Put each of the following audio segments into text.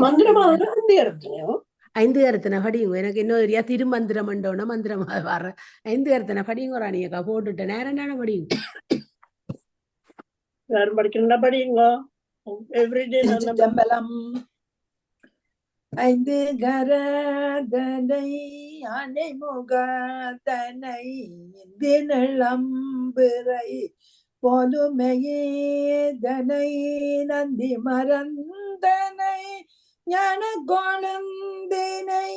மந்திரமாக ரெண்டு இடத்துலயோ 5 கரத்தனை படியுங்க. எனக்கு இன்னும் தெரியா திருமந்திரம் மண்டோன மந்திரம் வர 5 கரத்தனை படியுங்க ராணியக்கா போட்டுட்டேன். நேரம் தானே படியுங்க. யாரும் படிக்கணும்னா படியுங்க. எவ்ரிடே திருச்சிற்றம்பலம். 5 கரதனை ஆனை முகத்தனை தினளம்பிறை போலுமையேதனை நந்தி மறந்தனை ஞான கொழுந்தினை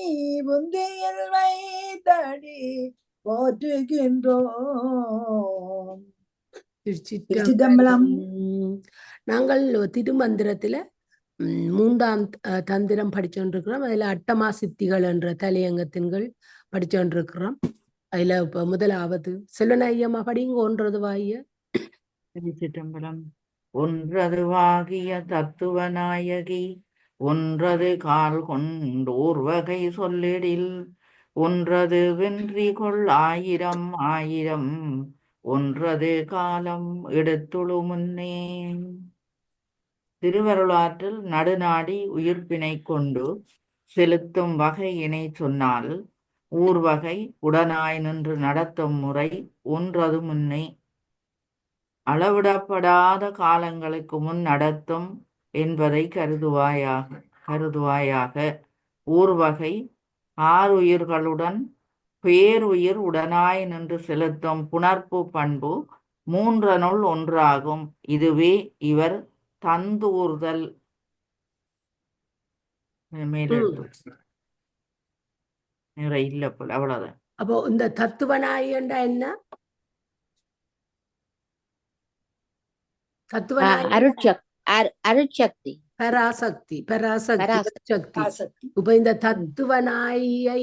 புந்தியில் வைத்தடி போற்றுகின்றோம். திருச்சிற்றம்பலம். நாங்கள் திருமந்திரத்துல 3ஆம் தந்திரம் படிச்சோன்றிருக்கிறோம். அதுல அட்டமா சித்திகள் என்ற தலையங்கத்தின்கள் படிச்சோன்றிருக்கிறோம். அதுல இப்ப முதலாவது செல்வநாயகம்மா படிங்க. 1வது வாய திருச்சிற்றம்பலம். 1 தத்துவநாயகி 1 கால் கொண்டோர் வகை சொல்லிடில் 1 வென்றி கொள் 1000 1000 1 காலம் எடுத்துழு முன்னே. திருவருளாற்றில் நடுநாடி உயிர்ப்பினை கொண்டு செலுத்தும் வகையினை சொன்னால் ஊர்வகை உடனாய் நின்று நடத்தும் முறை 1 முன்னே. அளவிடப்படாத காலங்களுக்கு முன் நடத்தும் என்பதை கருதுவாயாக. ஊர்வகை 6 உயிர்களுடன் பேருயிர் உடனாய் நின்று செலுத்தும் புணர்ப்பு பண்பு 3னுள் 1 இதுவே இவர் தந்தூர்தல். இல்ல போல அவ்வளவுதான். அப்போ இந்த தத்துவநாயகண்டா என்ன? அருட்சக்தி, பராசக்தி. சக்தி. இப்ப இந்த தத்துவநாயை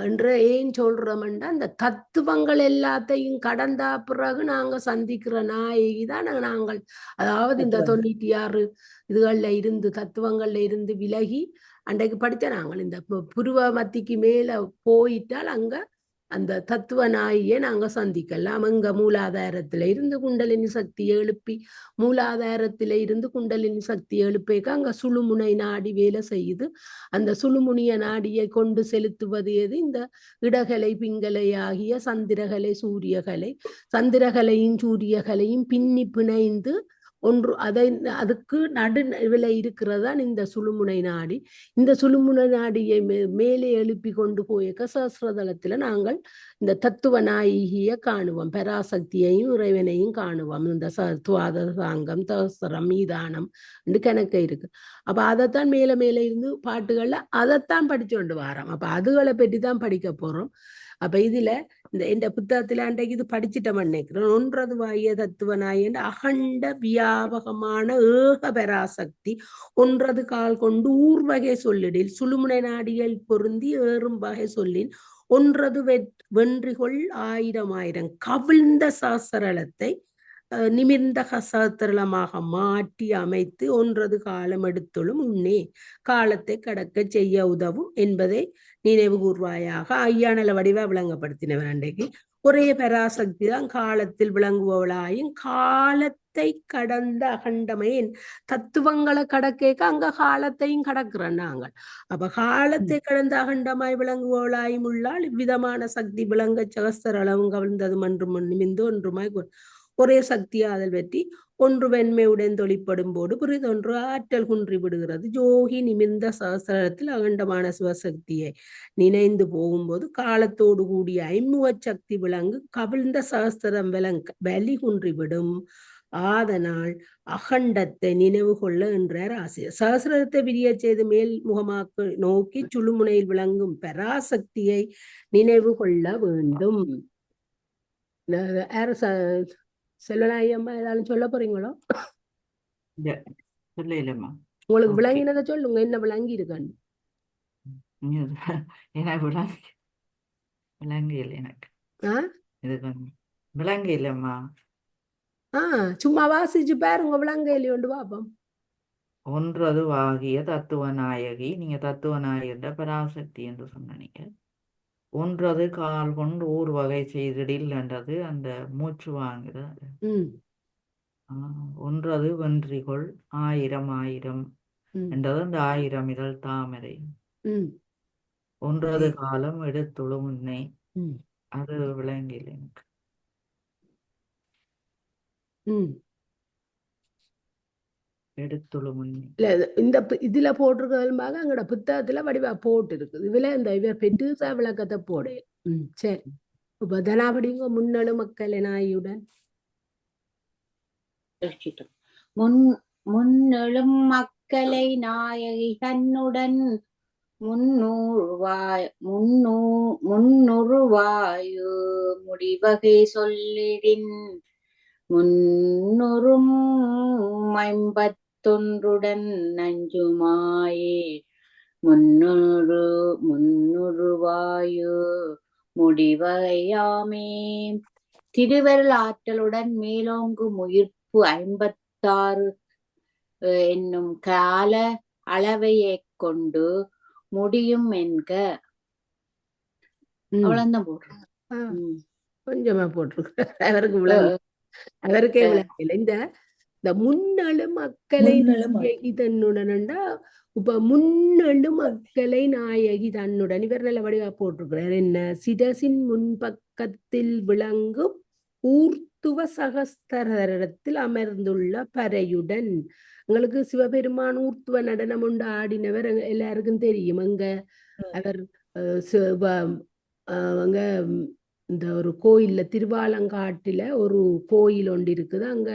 என்று ஏன் சொல்றோம்னா, இந்த தத்துவங்கள் எல்லாத்தையும் கடந்த பிறகு நாங்க சந்திக்கிற நாயகி தான் நாங்கள். அதாவது இந்த 96 இதுகள்ல இருந்து தத்துவங்கள்ல இருந்து விலகி அன்றைக்கு படித்த நாங்கள் இந்த புருவ மத்திக்கு மேல போயிட்டால் அங்க அந்த தத்துவ நாயை நாங்க சந்திக்கலாம். அங்க மூலாதாரத்துல இருந்து குண்டலினி சக்தியை எழுப்பி மூலாதாரத்தில இருந்து குண்டலினி சக்தியை எழுப்பிக்க அங்க சுழுமுனை நாடி வேலை செய்யுது. அந்த சுழுமுனிய நாடியை கொண்டு செலுத்துவது எது? இந்த இடகலை பிங்கலை ஆகிய சந்திரகலை சூரியகலை. சந்திரகலையும் சூரியகலையும் பின்னி பிணைந்து அதுக்கு நடுவில் இருக்கிறதான் இந்த சுழுமுனை நாடி. இந்த சுழுமுனை நாடியை மேலே எழுப்பி கொண்டு போயிருக்க சஹஸ்ரதளத்துல நாங்கள் இந்த தத்துவ நாயகியை காணுவோம். பராசக்தியையும் இறைவனையும் காணுவோம். இந்த துவாத சாங்கம் தஹஸ்ரம் மீதானம் கணக்கு இருக்கு. அப்ப அதைத்தான் மேல மேல இருந்து பாட்டுகள்ல அதைத்தான் படிச்சு கொண்டு வரோம். அப்ப அதுகளை பற்றி தான் படிக்க போறோம். அப்ப இதுல இந்த புத்தகத்துல அன்றைக்கு இது படிச்சுட்டோம் நினைக்கிறேன். 1 வாய தத்துவநாயகன் அகண்ட வியாபகமான ஏக பராசக்தி 1 கால் கொண்டு ஊர்வகை சொல்லிடில் சுழுமுனை நாடிகள் பொருந்தி ஏறும் வகை சொல்லின் 1 வென்றிகொள் 1000 1000 கவிழ்ந்த சாஸ்திரத்தை நிமிர்ந்த கசாத்திரளமாக மாற்றி அமைத்து 1 காலம் எடுத்துள்ளும் உன்னே காலத்தை கடக்க செய்ய உதவும் என்பதை நினைவு கூர்வாயாக. ஐயானல வடிவா விளங்கப்படுத்தினவர் அன்றைக்கு. ஒரே பராசக்தி தான் காலத்தில் விளங்குபவளாயும் காலத்தை கடந்த அகண்டமையின் தத்துவங்களை கடக்க அங்க காலத்தையும் கடக்கிறோம் நாங்கள். அப்ப காலத்தை கடந்த அகண்டமாய் விளங்குபவளாயும் உள்ளால் இவ்விதமான சக்தி விளங்க சகஸ்தர அளவும் கவிழ்ந்தது மன்றும் நிமிந்து ஒன்றுமாய் ஒரே சக்தியாதல் வெற்றி 1 வெண்மையுடன் தொழிற்படும் போது புரிதொன்று ஆற்றல் குன்றி விடுகிறது. ஜோகி நிமிர்ந்த சகஸ்திரத்தில் அகண்டமான சிவசக்தியை நினைந்து போகும்போது காலத்தோடு கூடிய ஐமுக சக்தி விளங்கு கவிழ்ந்த சகஸ்திரம் வலி குன்றிவிடும். ஆதனால் அகண்டத்தை நினைவு கொள்ள என்றார் ஆசிரியர். சகஸ்திரத்தை விரிய செய்து மேல் முகமாக்கு நோக்கி சுழுமுனையில் விளங்கும் பராசக்தியை நினைவு கொள்ள வேண்டும். செல்வநாயகம்மா ஏதாவது சொல்ல போறீங்களோ? உங்களுக்கு விளங்கினதை சொல்லுங்க. என்ன விளங்கி இருக்கான்னு விளங்க இல்லம்மா. சும்மா வாசிச்சு பாருங்க. விளங்க இல்லையோண்டு பாப்போம். 1 வாகிய தத்துவநாயகி. நீங்க தத்துவநாயகின்ற பராசக்தி என்று சொன்னீங்க. 1 கால் கொண்டு ஊர் வகை செய்திடில் என்றது அந்த மூச்சு வாங்குறது. 1 வென்றிகொள் 1000 1000 ம், என்றது அந்த 1000 இதழ் தாமரை. ம், ஒன்றது காலம் எடுத்துழு முன்னை. ம், அது விளங்கில் எனக்கு. ம். எடுத்துழு முன்னை. இல்ல இதுல போட்டிருக்கிறதுமாக அங்கட புத்தகத்துல வடிவா போட்டு இருக்குது. இதுல இந்த இவர் பெருசா விளக்கத்தை போட. சரி. இப்ப தனாபடிங்க முன்னணு மக்கள் நாயுடன் முன் முன்னெழும் மக்களை நாயகி தன்னுடன் முன்னுருவாயு முடிவகை சொல்லிடின் முன்னுறும் 51 நஞ்சுமாயே முன்னுருவாயு முடிவகையாமே. திருவருள் ஆற்றலுடன் மேலோங்கும் உயிர்ப்பு 56 என்னும் கால அளவையைக் கொண்டு முடியும் என்க. அவ்வளவுதான் போட்டிருக்கேன். கொஞ்சமா போட்டிருக்க. அவருக்கே விளங்கல. இந்த முன்னழு மக்களை நாயகி தன்னுடன்டா இப்ப முன்னழு மக்களை நாயகி தன்னுடன் இவர் நல்ல வடிவா போட்டிருக்கிறார். என்ன சிரசின் முன்பக்கத்தில் விளங்கும் ஊர்த்துவ சகஸ்தரத்தில் அமர்ந்துள்ள பறையுடன். எங்களுக்கு சிவபெருமான் ஊர்த்துவ நடனம் உண்டு ஆடினவர் எல்லாருக்கும் தெரியும். அங்க அவர் அங்க இந்த ஒரு கோயில்ல திருவாலங்காட்டுல ஒரு கோயில் ஒன்று இருக்குது. அங்க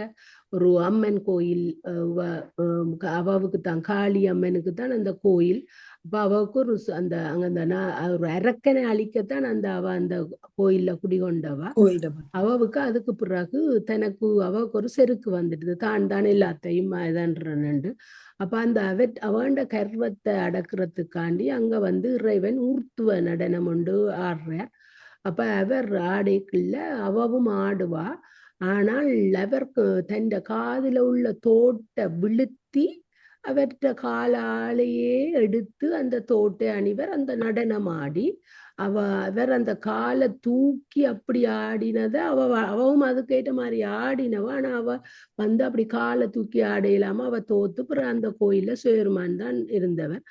ஒரு அம்மன் கோயில், அவவுக்கு தான் காளி அம்மனுக்கு தான் அந்த கோயில். அப்ப அவவுக்கு ஒரு அந்த அங்க அந்த ஒரு அரக்கனை அழிக்கத்தான் அவ அந்த கோயில்ல குடிகொண்டவா. அவவுக்கு அதுக்கு பிறகு தனக்கு அவவுக்கு ஒரு செருக்கு வந்துடுது, தான் எல்லாத்தையும் இதன்றனண்டு. அப்ப அந்த அவண்ட கர்வத்தை அடக்கிறதுக்காண்டி அங்க இறைவன் ஊர்த்துவ நடனம் ஒன்று ஆடுறார். அப்ப அவர் ஆடைக்குள்ள அவவும் ஆடுவா. ஆனால் அவருக்கு தன் காதுல உள்ள தோட்டை விழுத்தி அவற்ற காலாலேயே எடுத்து அந்த தோட்டை அணிவர் அந்த நடனம் ஆடி அவர் அந்த காலை தூக்கி அப்படி ஆடினத அவவும் அதுக்கேற்ற மாதிரி ஆடினவா. ஆனா அவ அப்படி காலை தூக்கி ஆடையிலாம அவ தோத்து பிறகு அந்த கோயில்ல சுயருமான் தான் இருந்தவர்.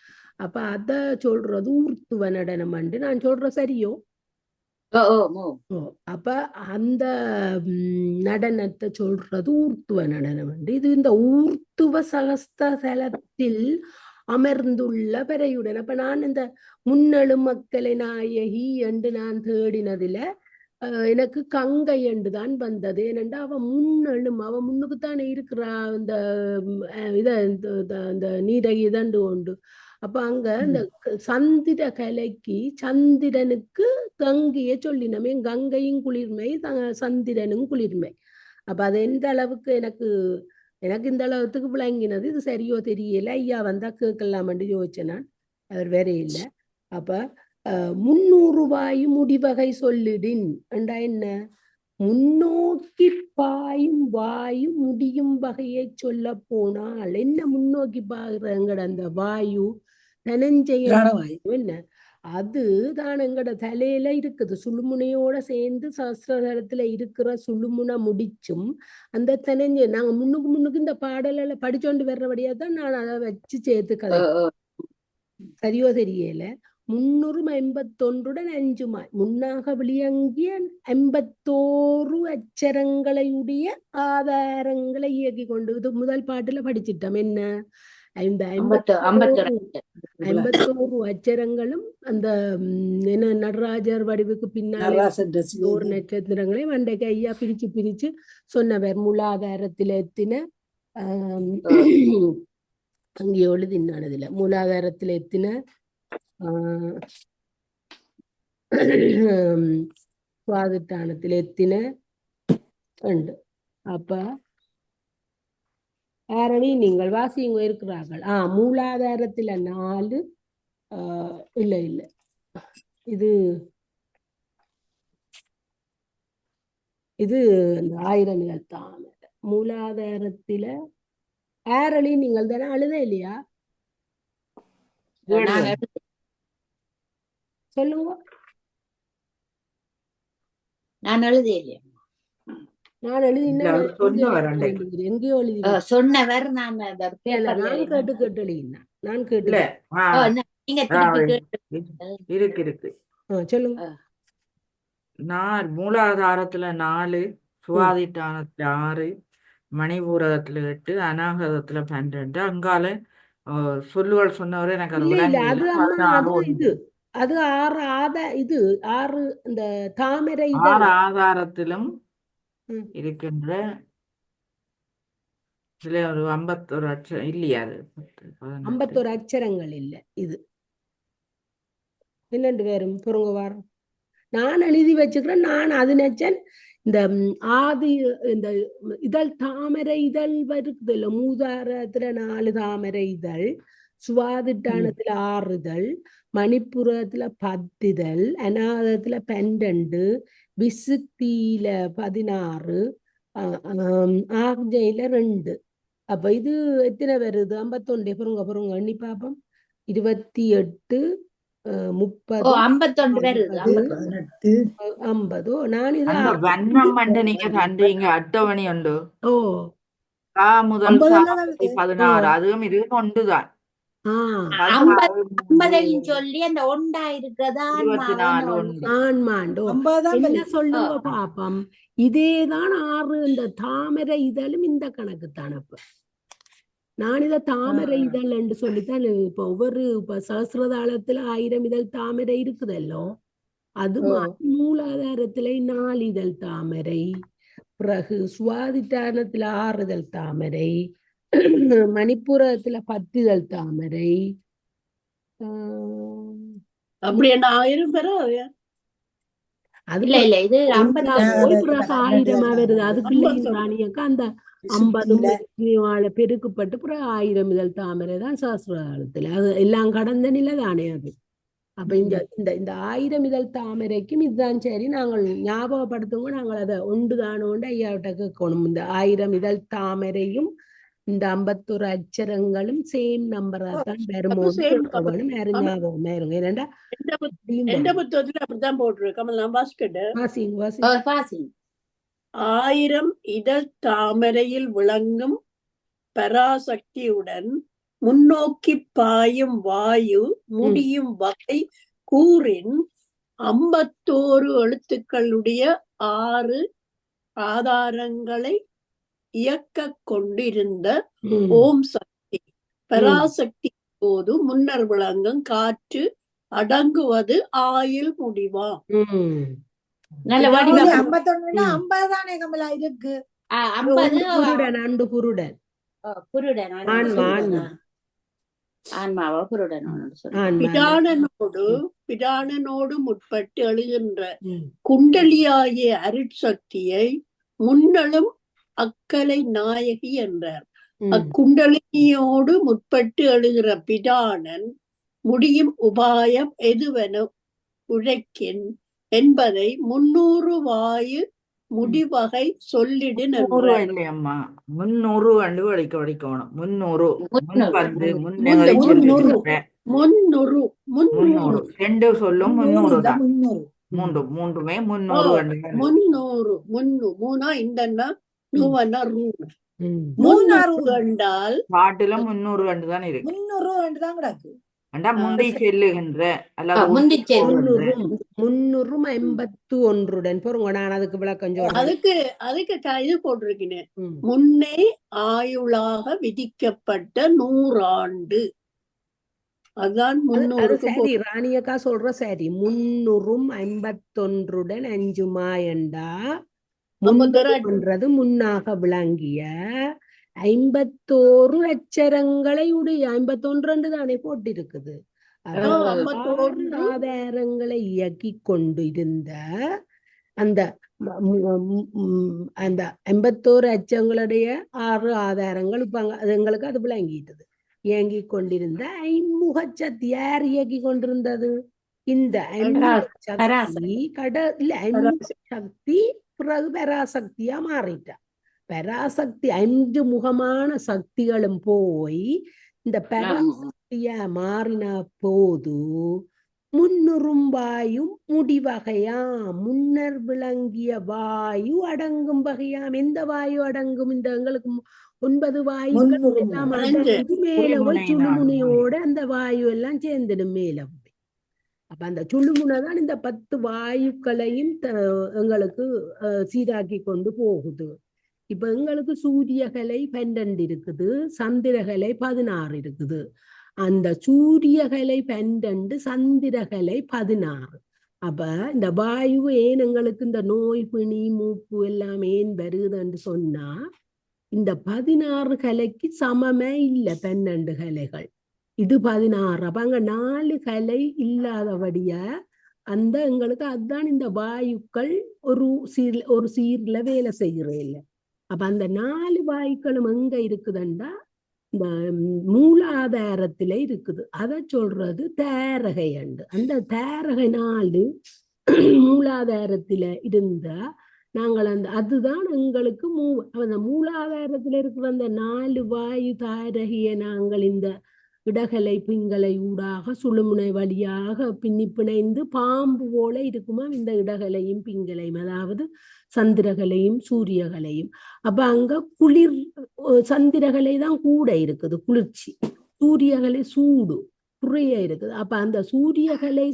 அப்ப அத சொல்றது ஊர்த்துவ நடனம். நான் சொல்ற சரியோ? அப்ப அந்த நடனத்தை சொல்றது ஊர்த்துவ நடனம். இது இந்த ஊர்த்துவ சகஸ்தலத்தில் அமர்ந்துள்ள பெறையுடன். அப்ப நான் இந்த முன்னெழு மக்களை நாயகி என்று நான் தேடினதுல எனக்கு கங்கை என்று தான் வந்தது. ஏனென்றா அவ முன்னுக்குத்தானே இருக்கிறா இந்த இந்த நீரகி இதண்டு உண்டு. அப்ப அங்க இந்த சந்திர கலைக்கு சந்திரனுக்கு கங்கையை சொல்லினமே, கங்கையும் குளிர்மை சந்திரனும் குளிர்மை. அப்ப அது எந்த அளவுக்கு எனக்கு இந்த அளவுக்கு விளங்கினது. இது சரியோ தெரியல, ஐயா வந்தா கேட்கலாம்னு யோசிச்சேன் நான். அவர் வேற இல்லை. அப்ப 300 வாயும் முடிவகை சொல்லிடின் என்றா என்ன? முன்னோக்கி பாயும் வாயு முடியும் வகையை சொல்ல போனால் என்ன முன்னோக்கி பாக்குறங்கட அந்த வாயு தனஞ்செய என்ன அதுதான் எங்கட தலையில இருக்குது. சுழுமுனையோட சேர்ந்து சஹஸ்ரதளத்துல இருக்கிற சுழுமுனை முடிச்சும் அந்த தனஞ்செய நாங்க முன்னுக்கு இந்த பாடல படிச்சோண்டு வர்றபடியா தான் நான் அதை வச்சு சேர்த்து கதை. சரியோ தெரியல. 351 5 முன்னாக விளியங்கிய 51 அச்சரங்களையுடைய ஆதாரங்களை இயக்கி கொண்டு இது முதல் பாட்டுல படிச்சிட்டோம். என்ன இந்த 51 அச்சரங்களும் அந்த என்ன நடராஜர் வடிவுக்கு பின்னாலே ஒரு நட்சத்திரங்களை வண்டைக்கு ஐயா பிரிச்சு சொன்னவர். மூலாதாரத்தில் எத்தின அங்கே எழுதினானதுல மூலாதாரத்தில் எத்தின சுவாதிட்டானத்தில் எத்தின உண்டு. அப்ப ஆரணி நீங்கள் வாசிங்க இருக்கிறார்கள். மூலாதாரத்துல 4 இல்ல இது அந்த 1000 நிகழ்த்தான மூலாதாரத்தில ஆரணி நீங்கள் தானே அழுத இல்லையா? சொல்லுங்க. நான் எழுத இல்லையா? நான் எழுதினேன், இல்ல, அவர் சொன்னவர் அன்றைக்கு. எங்கேயோ எழுதினேன். சொன்னவர் நான் அந்த இல்ல, பேப்பர்ல நான் கேட்டு எழுதினேன். நான் கேட்டு இல்ல நீங்க திருப்பி இருக்கு சொல்லுங்க. மூலாதாரத்துல 4, சுவாதிட்டானத்துல 6, மணிபூரகத்துல 8, அநாகதத்துல 12. அங்கால சொல்லுவாள் சொன்னவரை எனக்கு அது இல்ல இல்ல, விளங்கல. அது அம்மா, 16 அது இது, அது 6 இது 6 இந்த தாமரை 6 இதழ். ஆதாரத்திலும் ம். இருக்கின்ற இதுல ஒரு 51 அச்சம் இல்லையா? அது 18. 51 அச்சரங்கள் இல்ல இது. என்னண்டு வேறும் பொருங்க வாரம் நான் எழுதி வச்சுக்கிறேன். நான் அது நினைச்சேன் இந்த ஆதி இந்த இதழ் தாமரை இதழ் வருது இல்ல, மூதாரத்துல 4 தாமரை இதழ், சுவாதிட்டானத்துல 6 இதழ், மணிப்புரத்துல 10 இதழ், அநாதத்துல 12, விசுத்தியில 16, ஆக்ஜையில 2. அப்ப இது எத்தனை வருது? 51. பொருங்க எண்ணி பார்ப்போம். 28, 30, 51 வருது. 50. நான் இது அந்த வண்ணம் வந்து நீங்க கண்டீங்க அட்டவணை உண்டு. ஓ முதல் 16 அதுவும் இது ஒன்றுதான். 50 சொல்லி அந்த ஒண்டா இருக்கிறதா 24 ஆண்மாண்டோ என்ன சொல்லுங்க பாப்பம். இதேதான் 6 இந்த தாமரை இதழும் இந்த கணக்கு தானப்ப. நான் இதை தாமரை இதழ் என்று சொல்லித்தான் இப்ப ஒவ்வொரு சகசிரதாளத்துல 1000 இதழ் தாமரை இருக்குதல்லோ, அது மூலாதாரத்துல 4 இதழ் தாமரை, பிறகு சுவாதிட்டானத்துல 6 இதழ் தாமரை, மணிப்புரத்துல 10 இதழ் தாமரை. அப்படி என்ன 1000 பேரா? அது இல்ல இல்ல, இது 50 பிறகு 1000 வருது. அதுக்குள்ள ராணியக்கா அந்த 50 பெருக்குப்பட்டு பிறகு 1000 இதழ் தாமரை தான் சாஸ்திரத்துல. அது எல்லாம் கடந்த நிலை தானே அது. அப்ப இந்த 1000 இதழ் தாமரைக்கும் இதுதான் சரி. நாங்கள் ஞாபகப்படுத்துங்க, நாங்கள் அதை ஒன்று தானோண்டு ஐயாவிட்ட கேட்கணும். இந்த 1000 இதழ் தாமரையும் இந்த 51 அச்சரங்களும் சேம் நம்பரா தான் வரும்போது ஞாபகம் இருங்க. ஏன்னா எந்த புத்தகத்துல அப்படித்தான் போட்டிருக்கு. கமல், நான் வாசிக்கிட்டேன். 1000 இதழ் தாமரையில் விளங்கும் பராசக்தியுடன் முன்னோக்கி பாயும் வாயு முடியும் வகை கூறின் 51 எழுத்துக்களுடைய 6 ஆதாரங்களை இயக்க கொண்டிருந்த ஓம் சக்தி பராசக்தி போது முன்னர் விளங்கும் காற்று அடங்குவது ஆயுள் முடிவா. நல்ல 51 50 தானே கமலா இருக்கு. 50 குருடன் பிராணனோடு முற்பட்டு எழுகின்ற குண்டலியாகிய அருட்சக்தியை முன்னலும் அக்கலை நாயகி என்றார். அக்குண்டலியோடு முற்பட்டு எழுகிற பிராணன் முடியும் உபாயம் எதுவென உழைக்கின் என்பதை 300 வாயு முடிவகை சொல்லிடு. 300 கண்டு வடிக்கணும். 300 ரெண்டு சொல்லும் 300 தான். மூன்றுமே 300 மூணா இந்தன்னா நூவன்னா ரூ. 300 கண்டால் பாட்டுல 300 கண்டு தான் இருக்கு. 300 தான் கிடக்கு. முந்தி செல்லுகின்ற 351 பொருங்க. நான் அதுக்கு விளக்கம் சொல்றேன். அதுக்கு இது போட்டிருக்கிறேன். முன்னே ஆயுளாக விதிக்கப்பட்ட 100 ஆண்டு. அதான் 300. சரி, ராணியக்கா சொல்ற சரி. 351 5 மாயண்டா 300 முன்னாக விளங்கிய 51 அச்சரங்களை உடைய 51 தானே போட்டிருக்குது. ஆதாரங்களை இயக்கி கொண்டிருந்த அந்த 51 அச்சங்களுடைய 6 ஆதாரங்கள் இப்ப அது எங்களுக்கு அது விளங்கிட்டது. இயங்கி கொண்டிருந்த ஐமுக சக்தி யார் இயக்கி கொண்டிருந்தது? இந்த சக்தி பிறகு பராசக்தியா மாறிட்டா. பராசக்தி 5 முகமான சக்திகளும் போய் இந்த பராசக்தியா மாறின போது முன்னுறும் வாயும் முடிவகையாம். முன்னர் விளங்கிய வாயு அடங்கும் வகையாம். எந்த வாயு அடங்கும்? இந்த எங்களுக்கு 9 வாயுக்கள் முன்னுரிமை. எல்லாம் அடங்கு. அடங்கி மேல போய் சுழுமுனை சுழுமுனையோட அந்த வாயு எல்லாம் சேர்ந்துடும் மேல போய். அப்ப அந்த சுழுமுனை தான் இந்த 10 வாயுக்களையும் எங்களுக்கு சீராக்கி கொண்டு போகுது. இப்ப எங்களுக்கு சூரியகலை 12 இருக்குது, சந்திரகலை 16 இருக்குது. அந்த சூரியகலை 12, சந்திரகலை 16. அப்ப இந்த வாயு ஏன் எங்களுக்கு இந்த நோய் பிணி மூப்பு எல்லாம் ஏன் வருதுன்னு சொன்னா இந்த 16 கலைக்கு சமமே இல்லை 12 கலைகள். இது 16. அப்ப அங்க 4 கலை இல்லாதபடியா அந்த எங்களுக்கு அதுதான் இந்த வாயுக்கள் ஒரு சீர்ல வேலை செய்யறது இல்லை. அப்ப அந்த 4 வாயுக்களும் எங்க இருக்குதுண்டா இந்த மூலாதாரத்தில இருக்குது. அதை சொல்றது தேரகை அண்டு. அந்த தேரகை 4 மூலாதாரத்தில இருந்தா நாங்கள் அதுதான் எங்களுக்கு அந்த மூலாதாரத்துல இருக்கிற அந்த 4 வாயு தாரகிய நாங்கள் இந்த இடகலை பிங்களை ஊடாக சுழுமுனை வழியாக பின்னி பிணைந்து பாம்பு போல இருக்குமா இந்த இடகலையும் பிங்களையும், அதாவது சந்திரகலையும் சூரியகலையும். அப்ப அங்க குளிர் சந்திரகலை தான் கூட இருக்குது குளிர்ச்சி, சூரியகலை சூடு குறைய இருக்குது. அப்ப அந்த சூரியகலை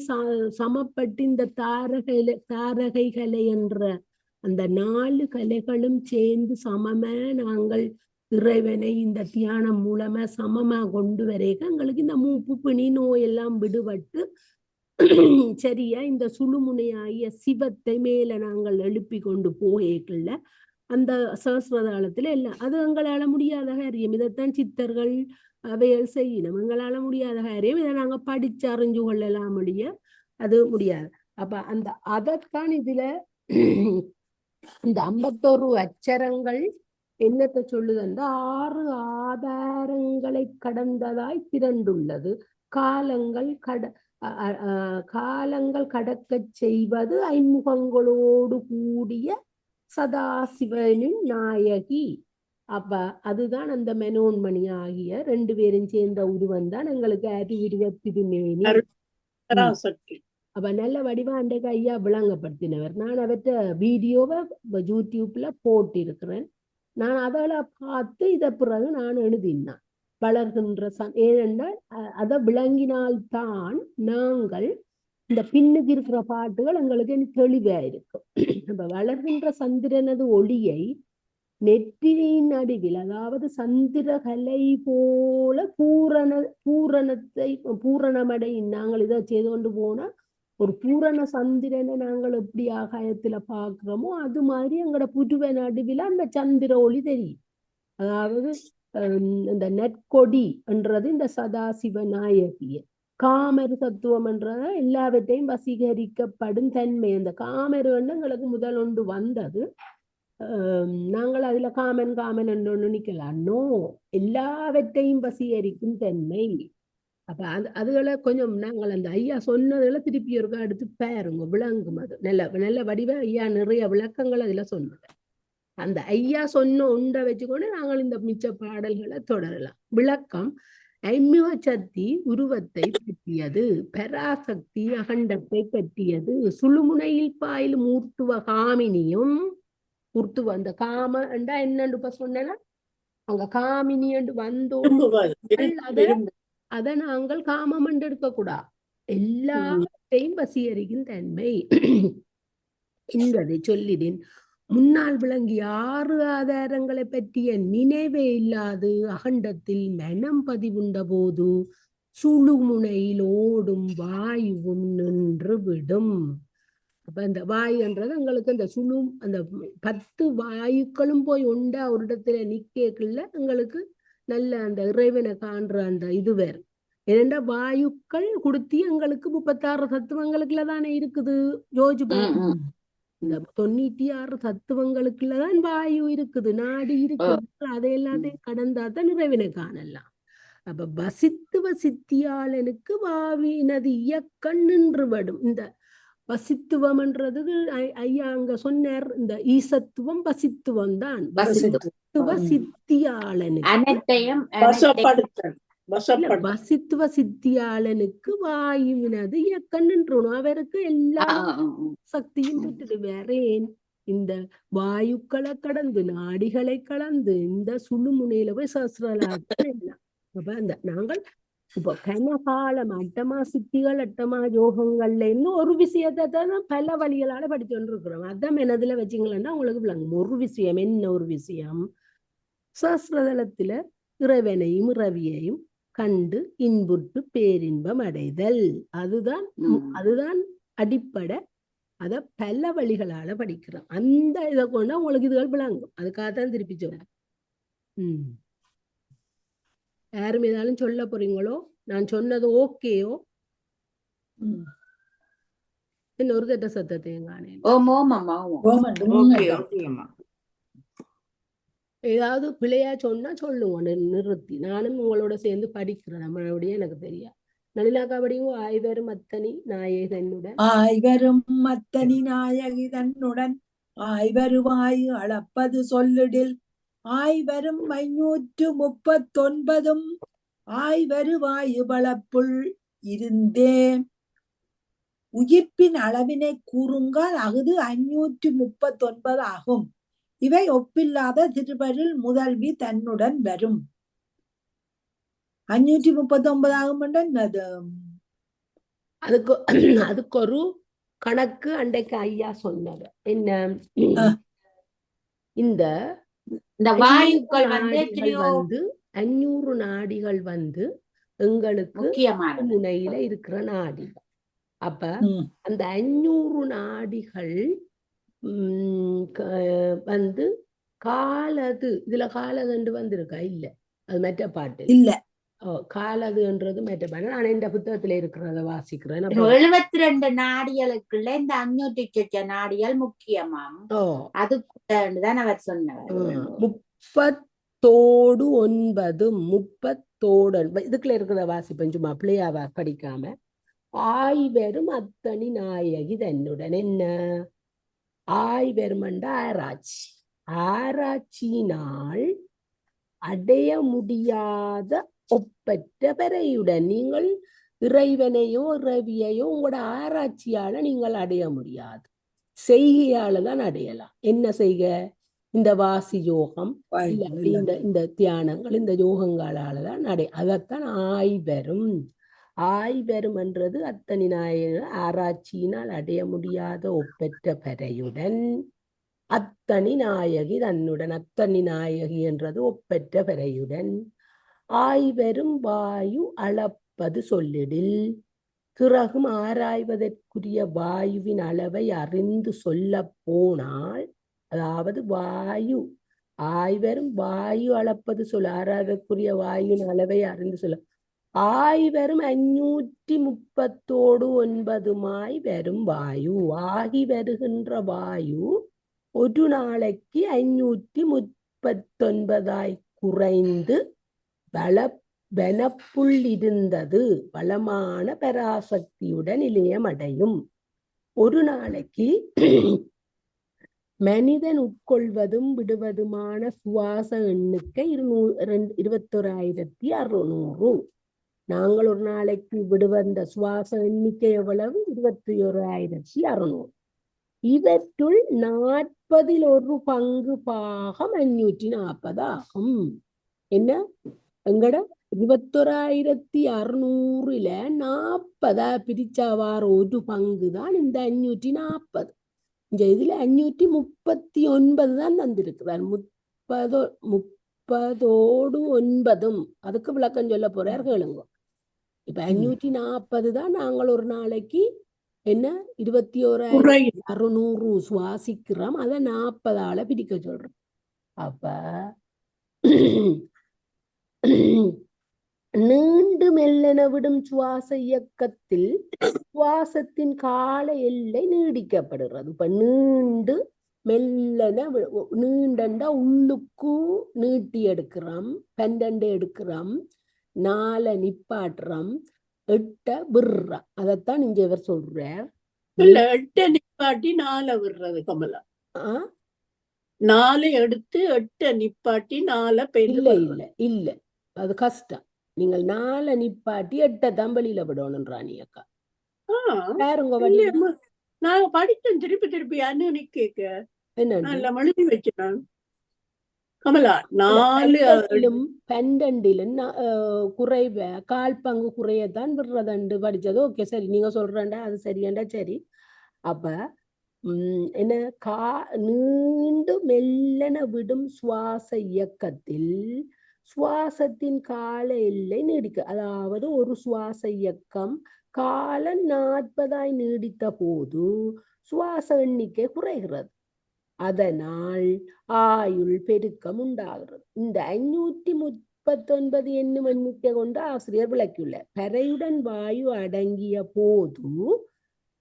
சமப்பட்டு இந்த தாரகைகளை என்ற அந்த 4 கலைகளும் சேர்ந்து சமமா நாங்கள் இறைவனை இந்த தியானம் மூலமா சமமா கொண்டு வரைக்க எங்களுக்கு இந்த மூப்பு பிணி நோயெல்லாம் விடுபட்டு சரியா இந்த சுழுமுனையாகிய சிவத்தை மேல நாங்கள் எழுப்பி கொண்டு போகல அந்த சகஸ்ரதாளத்துல எல்லாம். அது எங்களால முடியாத காரியம். இதைத்தான் சித்தர்கள் அவைகள் செய்யணும். எங்களால முடியாத காரியம். இதை நாங்க படிச்சு அறிஞ்சு கொள்ளலாம் முடிய அது முடியாது. அப்ப அந்த அதைத்தான் இதுல இந்த 51 அச்சரங்கள் என்னத்தை சொல்லுது? 6 ஆதாரங்களை கடந்ததாய் திரண்டுள்ளது. காலங்கள் கடக்கச் செய்வது ஐமுகங்களோடு கூடிய சதாசிவனின் நாயகி. அப்ப அதுதான் அந்த மெனோன்மணி ஆகிய 2 பேரும் சேர்ந்த உருவம் தான் எங்களுக்கு அறிவுருவ திருமேனி. அப்ப நல்ல வடிவா அன்றைக்கு ஐயா விளங்கப்படுத்தினவர். நான் அவற்ற வீடியோவை யூடியூப்ல போட்டிருக்கிறேன். நான் அதோட பார்த்து இதை பிறகு நான் எழுதினான் வளர்கின்ற ஏனென்றால் அதை விளங்கினால்தான் நாங்கள் இந்த பின்னுக்கு இருக்கிற பாட்டுகள் எங்களுக்கு தெளிவா இருக்கும். நம்ம வளர்கின்ற சந்திரனது ஒளியை நெற்றியின் நடுவில், அதாவது சந்திரகலை போல பூரணமடை நாங்கள் இதை செய்து கொண்டு போனா ஒரு பூரண சந்திரனை நாங்கள் எப்படி ஆகாயத்துல பாக்குறோமோ அது மாதிரி எங்களோட புதுவை நடுவில் அந்த சந்திர ஒளி தெரியும். அதாவது இந்த நெற்கொடி என்றது இந்த சதாசிவ நாயகிய. காமரு தத்துவம் என்றத எல்லாவற்றையும் வசீகரிக்கப்படும் தன்மை. அந்த காமரு எங்களுக்கு முதல் ஒன்று வந்தது. நாங்கள் அதுல காமன் என்று நிக்கலாம். நோ, எல்லாவற்றையும் வசீகரிக்கும் தன்மை. அப்ப அதுகளை கொஞ்சம் நாங்கள் அந்த ஐயா சொன்னதுல திருப்பி ஒருக்கா எடுத்து பாருங்க, விளங்கும். அது நல்ல வடிவ ஐயா நிறைய விளக்கங்கள் அதுல சொன்னது. அந்த ஐயா சொன்ன ஒன்றை வச்சுக்கொண்டு நாங்கள் இந்த மிச்ச பாடல்களை தொடரலாம். விளக்கம்: ஐம்முக சக்தி உருவத்தை பற்றியது, பராசக்தி அகண்டத்தை பற்றியது, சுழுமுனையில் பாயில் மூர்த்துவ காமினியும் மூர்த்துவ அந்த காம என்றா என்னன்னு இப்ப சொன்னா அங்க காமினி என்று வந்தோம். அதை நாங்கள் காமம் என்று எடுக்கக்கூடாது. எல்லாத்தையும் வசீகரிக்கும் தன்மை என்பதை சொல்லிடின். முன்னால் விளங்கிய 6 ஆதாரங்களை பற்றிய நினைவே இல்லாது அகண்டத்தில் மனம் பதிவுண்ட போது சுழுமுனையில் ஓடும் வாயுவும் நின்று விடும். அப்ப அந்த வாயுன்றது எங்களுக்கு அந்த அந்த 10 வாயுக்களும் போய் உண்டா ஒரு இடத்துல நிக்கல எங்களுக்கு நல்ல அந்த இறைவனை காண்ற அந்த இது வேறு. ஏனென்றா வாயுக்கள் கொடுத்தி எங்களுக்கு 36 தத்துவங்களுக்குள்ள தானே இருக்குது. ஜோஜு இந்த 96 தத்துவங்களுக்குள்ளதான் வாயு இருக்குது, நாடி இருக்குது. அதை எல்லாத்தையும் கடந்தாதான் இறைவனை காணலாம். அப்ப வசித்துவ சித்தியாளனுக்கு வாவினது இயக்கம் நின்று விடும். இந்த வசித்துவம்ன்றது ஐயா அங்க சொன்னார். இந்த ஈசத்துவம் வசித்துவம் தான். வசித்துவ சித்தியாளனுக்கு வசப்படும். வசித்துவ சித்தியாளனுக்கு வாயுவினது இயக்கம் நின்றணும். அவருக்கு எல்லா சக்தியும் பெற்றது. வேற ஏன் இந்த வாயுக்களை கடந்து நாடிகளை கடந்து இந்த சுழுமுனையில போய் சஸ்திரலாட்டம் எல்லாம். அப்ப அந்த நாங்கள் இப்போ கனகாலம் அட்டமா சித்திகள் அட்டமா யோகங்கள்ல இன்னும் ஒரு விஷயத்தை தான் பல வழிகளால படிச்சுட்டு இருக்கிறோம். அதான் மனதுல வச்சிங்களேன்னா உங்களுக்கு விளங்கும். ஒரு விஷயம் என்ன ஒரு விஷயம் சஸ்திரதளத்துல இறைவனையும் இரவியையும் கண்டு இன்புற்று பேரின்பம் அடைதல். அதுதான் அடிப்படை. அத பல வழிகளால படிக்கிறோம். அந்த இதை கொண்டு உங்களுக்கு இதுகள் விளங்கும். அதுக்காகத்தான் திருப்பி சொல்றேன். யாரும் ஏதாலும் சொல்ல போறீங்களோ? நான் சொன்னது ஓகேயோ? இன்னொரு திட்ட சத்தத்தையும் காணேன். ஏதாவது பிள்ளையா சொன்னா சொல்லுங்க, நிறுத்தி. நானும் உங்களோட சேர்ந்து படிக்கிறேன். நம்மளுடைய எனக்கு தெரியும். நளினாக்கா படியும். ஆய்வரும் அத்தனி நாயகி தன்னுடன் ஆய்வரும் அத்தனி நாயகி தன்னுடன் ஆய்வருவாய் அளப்பது சொல்லிடில் ஆய்வரும் 539 ஆய்வருவாயு பளப்புள் இருந்தே உயிர்ப்பின் அளவினை கூறுங்கால் அகுது 539 ஆகும். இவை ஒப்பில்லாத திருவருள் முதல்வி தன்னுடன் வரும். 539 ஆகும். அதுக்கு ஒரு கணக்கு அண்டைக்கு ஐயா சொன்னார். என்ன? இந்த வாயுக்கள் வந்து 500 நாடிகள் வந்து எங்களுக்கு முனையில இருக்கிற நாடி. அப்ப அந்த 500 நாடிகள் வந்து காலது, இதுல காலது வந்திருக்கா? இல்ல, அது மற்ற பாட்டு இல்ல. காலதுன்றது மற்ற பாட்டு. நான் இந்த புத்தகத்துல இருக்கிறத வாசிக்கிறேன். 72 நாடிகளுக்குள்ள இந்த 500 நாடிகள் முக்கியமாம். அதுதான் அவர் சொன்னார். 30 இதுக்குள்ள இருக்கிறத வாசிப்பேன். சும்மா பிள்ளையாவா படிக்காம. ஆய்வரும் அத்தனி நாயகி தன்னுடன். என்ன ஆய்வருமண்ட ஆராய்ச்சி. ஆராய்ச்சியினால் அடைய முடியாத ஒப்பற்ற பெறையுடன். நீங்கள் இறைவனையோ இரவியையோ உங்களோட ஆராய்ச்சியால நீங்கள் அடைய முடியாது. செய்கையால தான் அடையலாம். என்ன செய்க? இந்த வாசி யோகம், இந்த தியானங்கள், இந்த யோகங்களால தான் அதைத்தான் ஆய்வரும். ஆய்வரும் என்றது அத்தனி நாயக ஆராய்ச்சியினால் அடைய முடியாத ஒப்பற்ற பெறையுடன் அத்தனி நாயகி தன்னுடன். அத்தனி நாயகி என்றது ஒப்பற்ற பெறையுடன். ஆய்வரும் வாயு அளப்பது சொல்லிடில். பிறகும் ஆராய்வதற்குரிய வாயுவின் அளவை அறிந்து சொல்ல போனால், அதாவது வாயு ஆய்வரும் வாயு அளப்பது சொல்ல, ஆராய்வதற்குரிய வாயுவின் அளவை அறிந்து சொல்ல ஆய்வரும் 539 வரும் வாயு. ஆகி வருகின்ற வாயு ஒரு நாளைக்கு 539 குறைந்து வனப்புள் இருந்தது வளமான பராசக்தியுடன் நிலையமடையும். ஒரு நாளைக்கு மனிதன் உட்கொள்வதும் விடுவதுமான சுவாச எண்ணிக்கை 21,600. நாங்கள் ஒரு நாளைக்கு விடுவந்த சுவாச எண்ணிக்கை எவ்வளவு? 21,600. இவற்றுள் 40 பங்கு பாகம் 540 ஆகும். என்ன? எங்கட 21,600ல 40 பிரிச்சாவார ஒரு பங்கு தான் இந்த 540. இந்த இதுல 539 தான் தந்திருக்கிறார். 30 அதுக்கு விளக்கம் சொல்ல போறார், கேளுங்க. இப்ப 540 தான் நாங்கள் ஒரு நாளைக்கு என்ன 21,600 சுவாசிக்கிறோம். அதை 40ஆல பிரிக்க சொல்றோம். அப்ப நீண்டு மெல்லென விடும் சுவாச இயக்கத்தில் சுவாசத்தின் கால எல்லை நீடிக்கப்படுகிறது. இப்ப நீண்டு மெல்லன நீண்டண்டா உள்ளுக்கு நீட்டி எடுக்கிறோம், 12 எடுக்கிறோம், 4 நிப்பாட்டுறோம், 8 விடுறோம். அதைத்தான் இங்க இவர் சொல்றார். இல்ல 8 நிப்பாட்டி 4 விடுறது கமலா. 4 எடுத்து 8 நிப்பாட்டி 4 இல்ல இல்ல இல்ல, அது கஷ்டம். நீங்கள் 4 நிப்பாட்டி 8 தான் வெளியில விடணும் ராணி அக்கா. ஆ, பாருங்க இல்ல, வடிவம் நான் படிச்சேன் திருப்பி அண்ணு கேட்க என்னண்டு நான் எல்லாம் எழுதி வச்சேன் கமலா. 4 12 குறைவ 1/4 பங்கு குறையத்தான் விடுறதுண்டு படிச்சது. ஓகே சரி, நீங்க சொல்றேன்டா அது சரியாண்டா சரி. அப்ப என்ன நீண்டு மெல்லன விடும் சுவாச இயக்கத்தில் சுவாசத்தின் கால எல்லை நீடிக்க, அதாவது ஒரு சுவாச இயக்கம் காலம் 40 நீடித்த போது சுவாச எண்ணிக்கை குறைகிறது. அதனால் ஆயுள் பெருக்கம் உண்டாகிறது. இந்த 539 என்னும் எண்ணிக்கை கொண்டு ஆசிரியர் விளக்கியுள்ளார். பறையுடன் வாயு அடங்கிய போது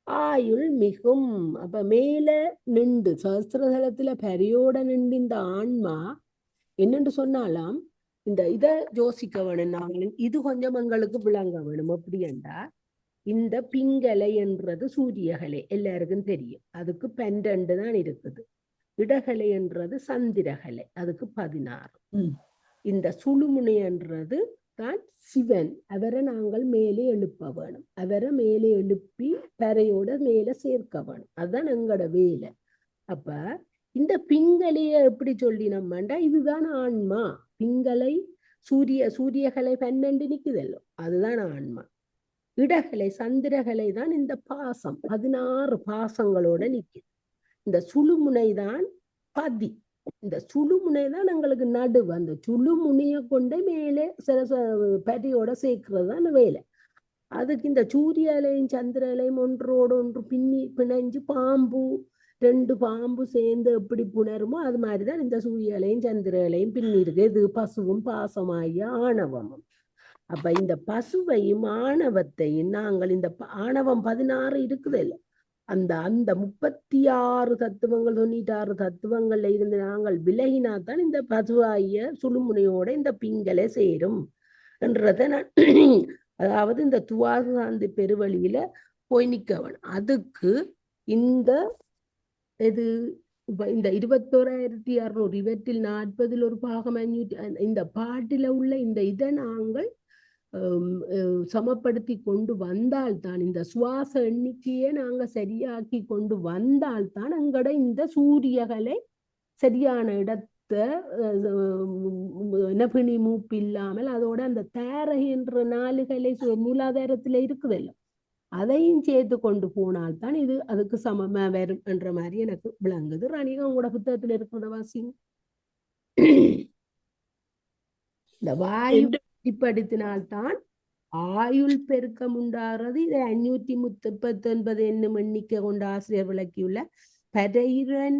ஆயுள் மிகும். அப்ப மேல நின்று சஹஸ்ரதலத்துல பரையோட நின்று இந்த ஆன்மா என்னென்று சொன்னாலாம் இத யோசிக்க வேணும். நாங்கள் இது கொஞ்சம் எங்களுக்கு விளங்க வேணும். எப்படி என்றா, இந்த பிங்கலை என்றது சூரியகலை எல்லாருக்கும் தெரியும், அதுக்கு 12 தான் இருக்குது. இடகலை என்றது சந்திரகலை, அதுக்கு 16. இந்த சுழுமுனை என்றது தான் சிவன். அவரை நாங்கள் மேலே எழுப்ப வேணும். அவரை மேலே எழுப்பி பறையோட மேல சேர்க்க வேணும். அதுதான் எங்களோட வேலை. அப்ப இந்த பிங்கலைய எப்படி சொல்லி நம்மண்டா, இதுதான் ஆன்மா. பிங்களை சூரியகலை 12 நிக்குதல்லோ, அதுதான் ஆன்மா. இடகலை சந்திரகலை தான் இந்த பாசம் 16 பாசங்களோட நிக்குது. இந்த சுழுமுனை தான் பதி. இந்த சுழுமுனை தான் எங்களுக்கு நடுவு. அந்த சுழுமுனைய கொண்டு மேலே பரியோட சேர்க்கிறது தான் வேலை. அதுக்கு இந்த சூரிய அலையும் சந்திர அலையும் ஒன்றோடு ஒன்று பிணைஞ்சு பாம்பு 2 பாம்பு சேர்ந்து எப்படி புணருமோ அது மாதிரிதான் இந்த சூரிய அலையும் சந்திர அலையும் பின்னிருக்கு. இது பசுவும் பாசமாகிய ஆணவமும். அப்ப இந்த பசுவையும் ஆணவத்தையும் நாங்கள் இந்த ஆணவம் 16 இருக்குது இல்லை, அந்த 36 தத்துவங்கள் 96 தத்துவங்கள்ல இருந்து நாங்கள் விலகினாத்தான் இந்த பசுவாகிய சுழுமுனையோட இந்த பிங்கலை சேரும் என்றதை நான் அதாவது இந்த துவாசாந்தி பெருவழியில போய் நிற்கவன். அதுக்கு இந்த இது இந்த 21,600 இவற்றில் 40 ஒரு பாகம் 500 இந்த பாட்டில உள்ள இந்த இதை நாங்கள் சமப்படுத்தி கொண்டு வந்தால்தான், இந்த சுவாச எண்ணிக்கையே நாங்க சரியாக்கி கொண்டு வந்தால்தான் எங்கட இந்த சூரியகளை சரியான இடத்தை நபினி மூப்பு இல்லாமல் அதோட அந்த தேரை என்ற நாளுகளை மூலாதாரத்துல இருக்குதல்ல, அதையும் சேர்த்து கொண்டு போனால்தான் இது அதுக்கு சமமா வரும் என்ற மாதிரி எனக்கு விளங்குது. ராணிகா உங்களோட புத்தகத்துல இருக்கிற வாசிங்க. இந்த வாயு படித்தினால்தான் ஆயுள் பெருக்கம் உண்டாகிறது. இதை 539 என்னும் எண்ணிக்கை கொண்ட ஆசிரியர் விளக்கியுள்ள பறையுடன்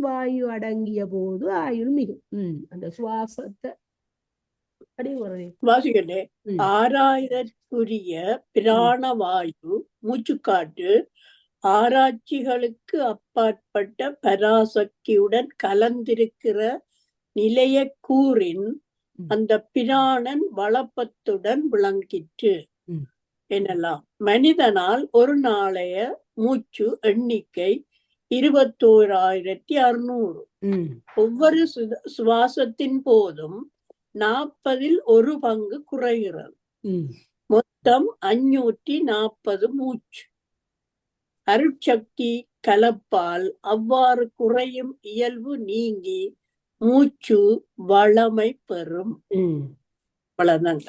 வாயு அடங்கிய போது ஆயுள் மிகும். அந்த சுவாசத்தை வாசிக்கலே. ஆராய்தற்குரிய பிராணவாயு மூச்சுக்காற்று ஆராய்ச்சிகளுக்கு அப்பாற்பட்ட பராசக்தியுடன் கலந்திருக்கிற நிலைய கூறின் அந்த பிராணன் வளப்பத்துடன் விளங்கிற்று எனலாம். மனிதனால் ஒரு நாளைய மூச்சு எண்ணிக்கை 21,600. ஒவ்வொரு சுவாசத்தின் போதும் 40ல் ஒரு பங்கு குறைகிறது. மொத்தம் 540 மூச்சு. அருட்சக்தி கலப்பால் அவ்வாறு குறையும் இயல்பு நீங்கி மூச்சு வளமை பெறும். வளர்ந்தாங்க.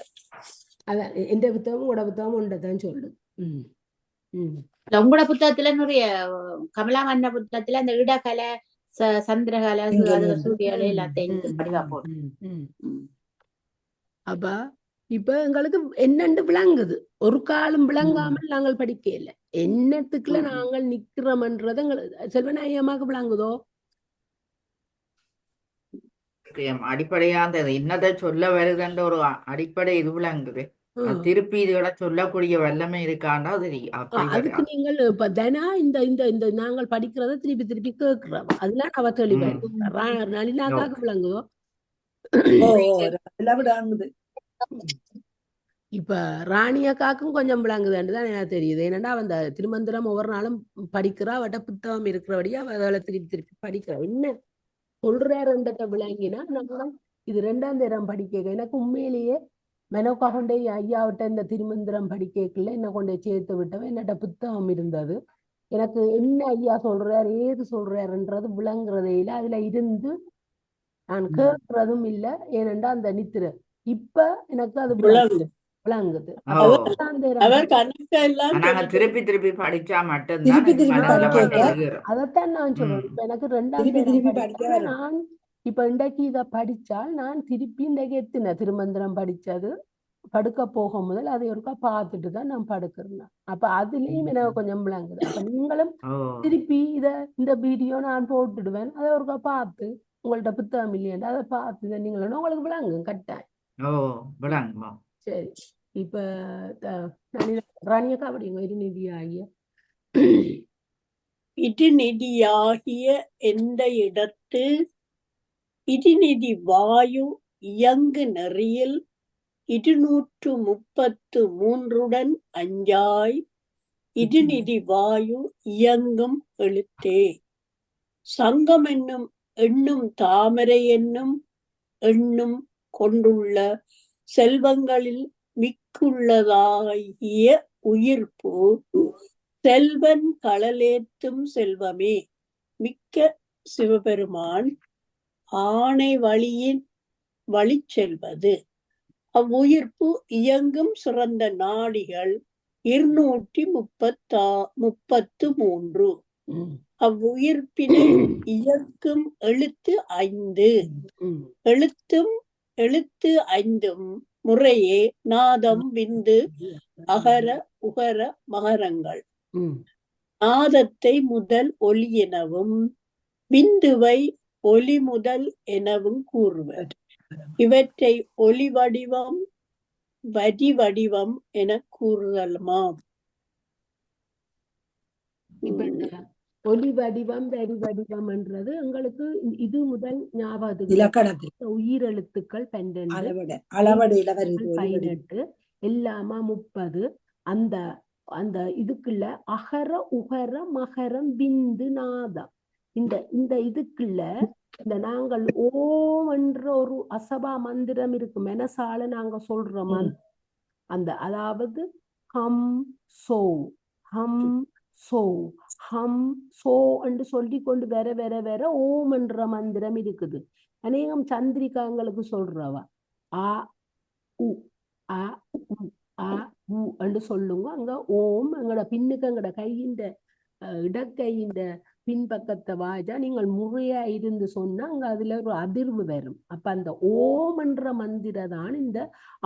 அதான் எந்த புத்தகமும் உங்களோட புத்தகமும் ஒன்றதான் சொல்லுது. உங்களோட புத்தகத்துல நிறைய கமலா மன்ன புத்தகத்துல அந்த இடகலை சந்திரகலை சூரியகலை எல்லாத்தையும் படிவா போடும். அப்ப இப்ப எங்களுக்கு என்னண்டு விளங்குது. ஒரு காலம் விளங்காமல் நாங்கள் படிக்க இல்லை. என்னத்துக்குள்ள நாங்கள் நிக்கிறோம்ன்றது எங்களுக்கு செல்வநாயகமாக விளங்குதோ. அடிப்படையா அந்த என்னதை சொல்ல வருதுன்ற ஒரு அடிப்படை இது விளங்குது. திருப்பி இதுகளை சொல்லக்கூடிய வல்லமை இருக்காண்டா அதுக்கு நீங்கள் இப்ப தினா இந்த நாங்கள் படிக்கிறத திருப்பி கேட்கிறோம். அதெல்லாம் அவ தெளிவா நளினாக்காக விளங்குதோ. இப்ப ராணியக்காக்கும் கொஞ்சம் விளங்குதுன்னுதான் எனக்கு தெரியுது. ஏன்னா அவன் திருமந்திரம் ஒவ்வொரு நாளும் படிக்கிறா. அவட்ட புத்தகம் இருக்கிறபடியா அவளை திருப்பி படிக்கிறா. என்ன சொல்றாருன்றத விளங்கினா நம்ம இது 2ஆம் தரம் படிக்க எனக்கு உண்மையிலேயே மெனோக்கா கொண்டே ஐயாவிட்ட இந்த திருமந்திரம் படிக்கல என்ன கொண்டே சேர்த்து விட்டவன் என்னட்ட புத்தகம் இருந்தது. எனக்கு என்ன ஐயா சொல்றாரு ஏது சொல்றாருன்றது விளங்குறதே இல்லை. அதுல இருந்து நான் கேட்கறதும் இல்லை. ஏனென்றா அந்த நித்திரை இப்ப எனக்கு அது விளங்கு. விளங்குது. ஓ அவர் கணக்கெல்லாம் நாங்க சொல்லி திருப்பி திருப்பி படிச்சா மட்டும்தான் திருப்பி இது திருப்பி மனசுல படிக்க வந்து ஏறும். அதைத்தான் நான் சொல்றேன். ம். இப்ப எனக்கு 2ஆம் திருப்பி தேரம் திருப்பி படிச்சா படிக்க வரும். நான் இப்ப இன்றைக்கு இதை படிச்சால் நான் திருப்பி இன்றைக்கு எத்தின திருமந்திரம் படிச்சது படுக்க போகும் முதல் அதை ஒருக்கா பார்த்துட்டு தான் நான் படுக்கிறேன். அப்ப அதுலயும் எனக்கு கொஞ்சம் விளங்குது. அப்ப நீங்களும் ஓ திருப்பி இந்த வீடியோ நான் போட்டுடுவேன். அதை ஒருக்கா பார்த்து உங்கள்ட்ட புத்தகம் இல்லையா அதை பார்த்து இதை நீங்களும் உங்களுக்கு விளங்கும் கட்டாயம். ஓ விளங்குமா? சரி இப்ப ராணியக்கா அப்படிங்க இருநிதி ஆகிய இடிநிதியாகிய எந்த இடத்து இடிநிதி வாயு இயங்கு நெறியில் 233 அஞ்சாய் இடிநிதி வாயு இயங்கும் எழுத்தே. சங்கம் என்னும் எண்ணும் தாமரை என்னும் எண்ணும் கொண்டுள்ள செல்வங்களில் மிக்குள்ளதாகிய உயிர்ப்பு செல்வன் களலேத்தும் செல்வமே. மிக்க சிவபெருமான் ஆணை வழியின் வழி செல்வது. அவ்வுயிர்ப்பு இயங்கும் சிறந்த நாடிகள் 233. அவ்வுயிர்ப்பினை இயக்கும் எழுத்து 5. எழுத்து 5 முறையே நாதம், விந்து, அகர, உகர, மகரங்கள். நாதத்தை முதல் ஒலி எனவும் விந்துவை ஒலி முதல் எனவும் கூறுவர். இவற்றை ஒலி வடிவம் வரி வடிவம் என கூறுதலுமாம். ஒலி வடிவம் வரி வடிவம் என்றது எங்களுக்கு இது முதல் ஞாபகத்துக்கு இலக்கணத்தில் உயிரெழுத்துக்கள் 12 18 எல்லாமா 30. அந்த அந்த இதுக்குள்ள அகர உகர மகரம் விந்து நாதம் இந்த இதுக்குள்ள இந்த நாங்கள் ஓம் என்ற ஒரு அசபா மந்திரம் இருக்கு. மெனசால நாங்க சொல்றோம் அந்த அதாவது ஹம் சோ ஹம் சோ ஹம் சோ என்று சொல்லி கொண்டு வேற வேற வேற ஓம் என்ற மந்திரம் இருக்குது. அநேகம் சந்திரிகாங்களுக்கு சொல்றவா ஆ உ ஆ உ ஆ உ என்று சொல்லுங்க. அங்க ஓம் எங்கட பின்னுக்கு எங்கட கையின் இடக்கையின் பின்பக்கத்தை வாய்ச்சா நீங்கள் முறையா இருந்து சொன்னா அங்க அதுல ஒரு அதிர்வு வரும். அப்ப அந்த ஓம் என்ற மந்திர தான் இந்த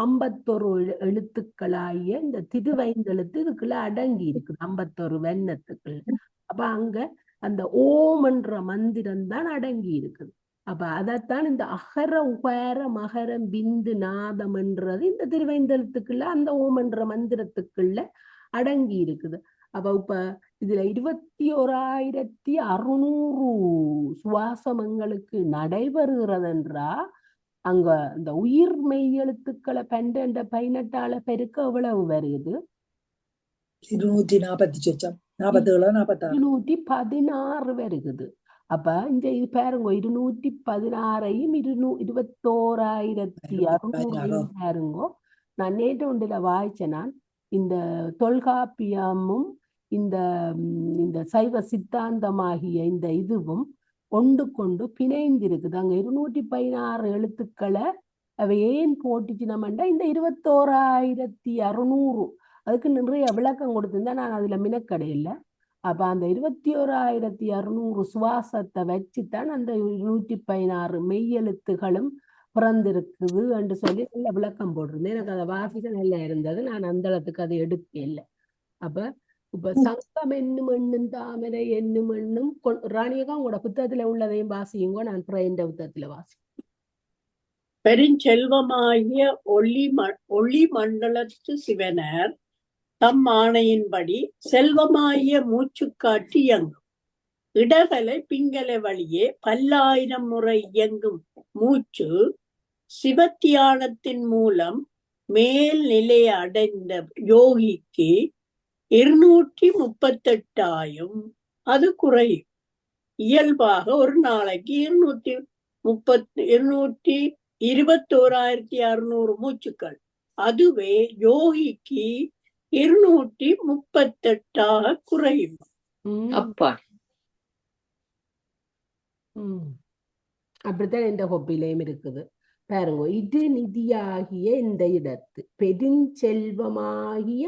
51 எழுத்துக்களாகிய இந்த திருவைந்தெழுத்து இதுக்குள்ள அடங்கி இருக்குது 51 வெண்ணத்துக்குள்ள. அப்ப அங்க அந்த ஓம் என்ற மந்திரம் தான் அடங்கி இருக்குது. அப்ப அதைத்தான் இந்த அகர உகர மகரம் விந்து நாதம் என்றது இந்த திருவைந்தெழுத்துக்குள்ள அந்த ஓம் என்ற மந்திரத்துக்குள்ள அடங்கி இருக்குது. அப்ப இப்ப இதுல 21,600 சுவாசமங்களுக்கு நடைபெறுகிறதென்றா அங்க இந்த உயிர் மெய் எழுத்துக்களை 12 18 பெருக்க எவ்வளவு வருது? 216 வருகுது. அப்ப இந்த இது பாருங்க 216ஐயும் 21,600 பாருங்க. நான் நேற்று ஒன்றுல வாய்ச்சேன். நான் இந்த தொல்காப்பியமும் இந்த சைவ சித்தாந்தமாகிய இந்த இதுவும் கொண்டு கொண்டு பிணைந்திருக்குது. அங்க 216 எழுத்துக்களை அவை ஏன் போட்டுச்சுனோம்னா இந்த 21,600 அதுக்கு நிறைய விளக்கம் கொடுத்திருந்தா நான் அதுல மினக்கடையில. அப்ப அந்த 21,600 சுவாசத்தை வச்சுத்தான் அந்த 216 மெய்யெழுத்துகளும் பிறந்திருக்குது என்று சொல்லி நல்ல விளக்கம் போட்டிருந்தேன். எனக்கு அதை வாசிக்க நல்லா இருந்தது. நான் அந்த இடத்துக்கு அதை எடுக்கல. அப்ப இப்ப சங்கம் என்னும் எண்ணும் தாமரை என்னும் எண்ணும் ராணியக்கா உங்களோட புத்தகத்துல உள்ளதையும் வாசியுங்க. நான் இந்த புத்தகத்துல வாசி. பெருஞ்செல்வமாகிய ஒளி மண்டலத்து சிவனர் தம் ஆணையின்படி செல்வமாகிய மூச்சு காட்டி இயங்கும். இடகலை பிங்கலை வழியே 10,000 முறை இயங்கும் மூச்சு சிவத்தியானத்தின் மூலம் மேல் நிலையை அடைந்த யோகிக்கு 238 அது குறையும். இயல்பாக ஒரு நாளைக்கு 221,600 மூச்சுக்கள் அதுவே யோகிக்கு 238 குறையும். அப்பா அப்படித்தான் எந்த ஹொப்பிலையும் இருக்குது. பாருங்க, இது நிதியாகிய இந்த இடத்து பெருஞ்செல்வமாகிய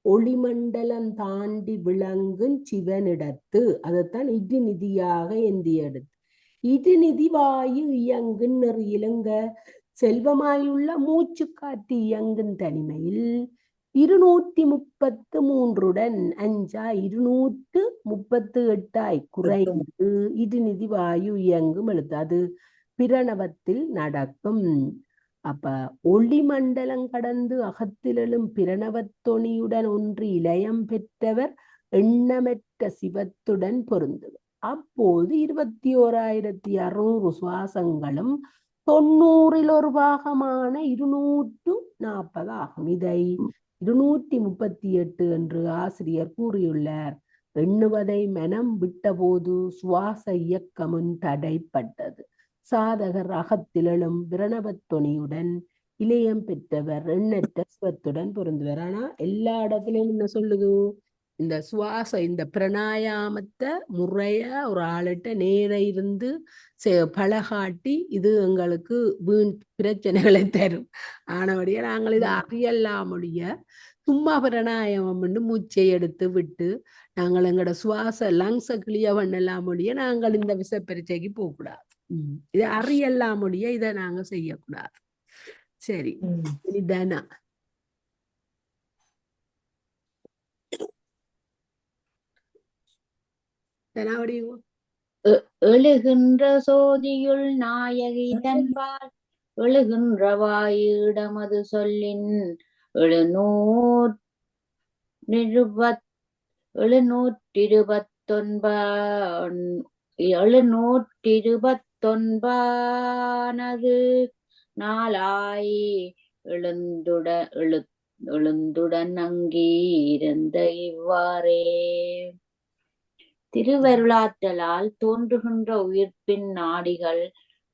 ஒளிமண்டலம் தாண்டி விளங்கும் சிவனிடத்து, அதைத்தான் இது நிதியாக எந்திய எடுத்து. இது நிதி வாயு இயங்கும் நெறியிலுங்க செல்வமாயுள்ள மூச்சு காட்டி இயங்கும் தனிமையில் 233 5 238 குறைந்து இது நிதி வாயு இயங்கும் எழுத்து. அது பிரணவத்தில் நடக்கும். அப்ப ஒளிமண்டலம் கடந்து அகத்திலும் பிரணவத்தொணியுடன் ஒன்று இலயம் பெற்றவர் எண்ணமற்ற சிவத்துடன் பொருந்துவர். அப்போது 21,600 சுவாசங்களும் 90ல் ஒரு பாகமான 240 ஆகும். இதை 238 என்று ஆசிரியர் கூறியுள்ளார். எண்ணுவதை மனம் விட்டபோது சுவாச இயக்கமும் தடைப்பட்டது. சாதகர் அகத்திலும் பிரணவத்தொணியுடன் இலயம் பெற்றவர் எண்ணற்ற சிவத்துடன் பொருந்துவர். ஆனா எல்லா இடத்துலயும் என்ன சொல்லுது? இந்த சுவாச இந்த பிரணாயாமத்தை முறைய ஒரு ஆளுகிட்ட நேர இருந்து பழகாட்டி இது எங்களுக்கு வீண் பிரச்சனைகளை தரும். ஆனபடியா நாங்கள் இதை அறியலாமொழிய சும்மா பிரணாயாமம் மூச்சை எடுத்து விட்டு நாங்கள் எங்களோட சுவாச லங்ஸை கிளியர் பண்ணலாம் மொழிய நாங்கள் இந்த விச பரீட்சைக்கு போகக்கூடாது. இதை அறியலாம் மொழிய இதை நாங்க செய்யக்கூடாது. சரி, இதுதானா எழுகின்ற சோதியுள் நாயகி தன்பால் எழுகின்ற வாயிடமது சொல்லின் 729 நாளாய் எழுந்துடன் அங்கீருந்த இவ்வாறே திருவருளாற்றலால் தோன்றுகின்ற உயிர்ப்பின் நாடிகள்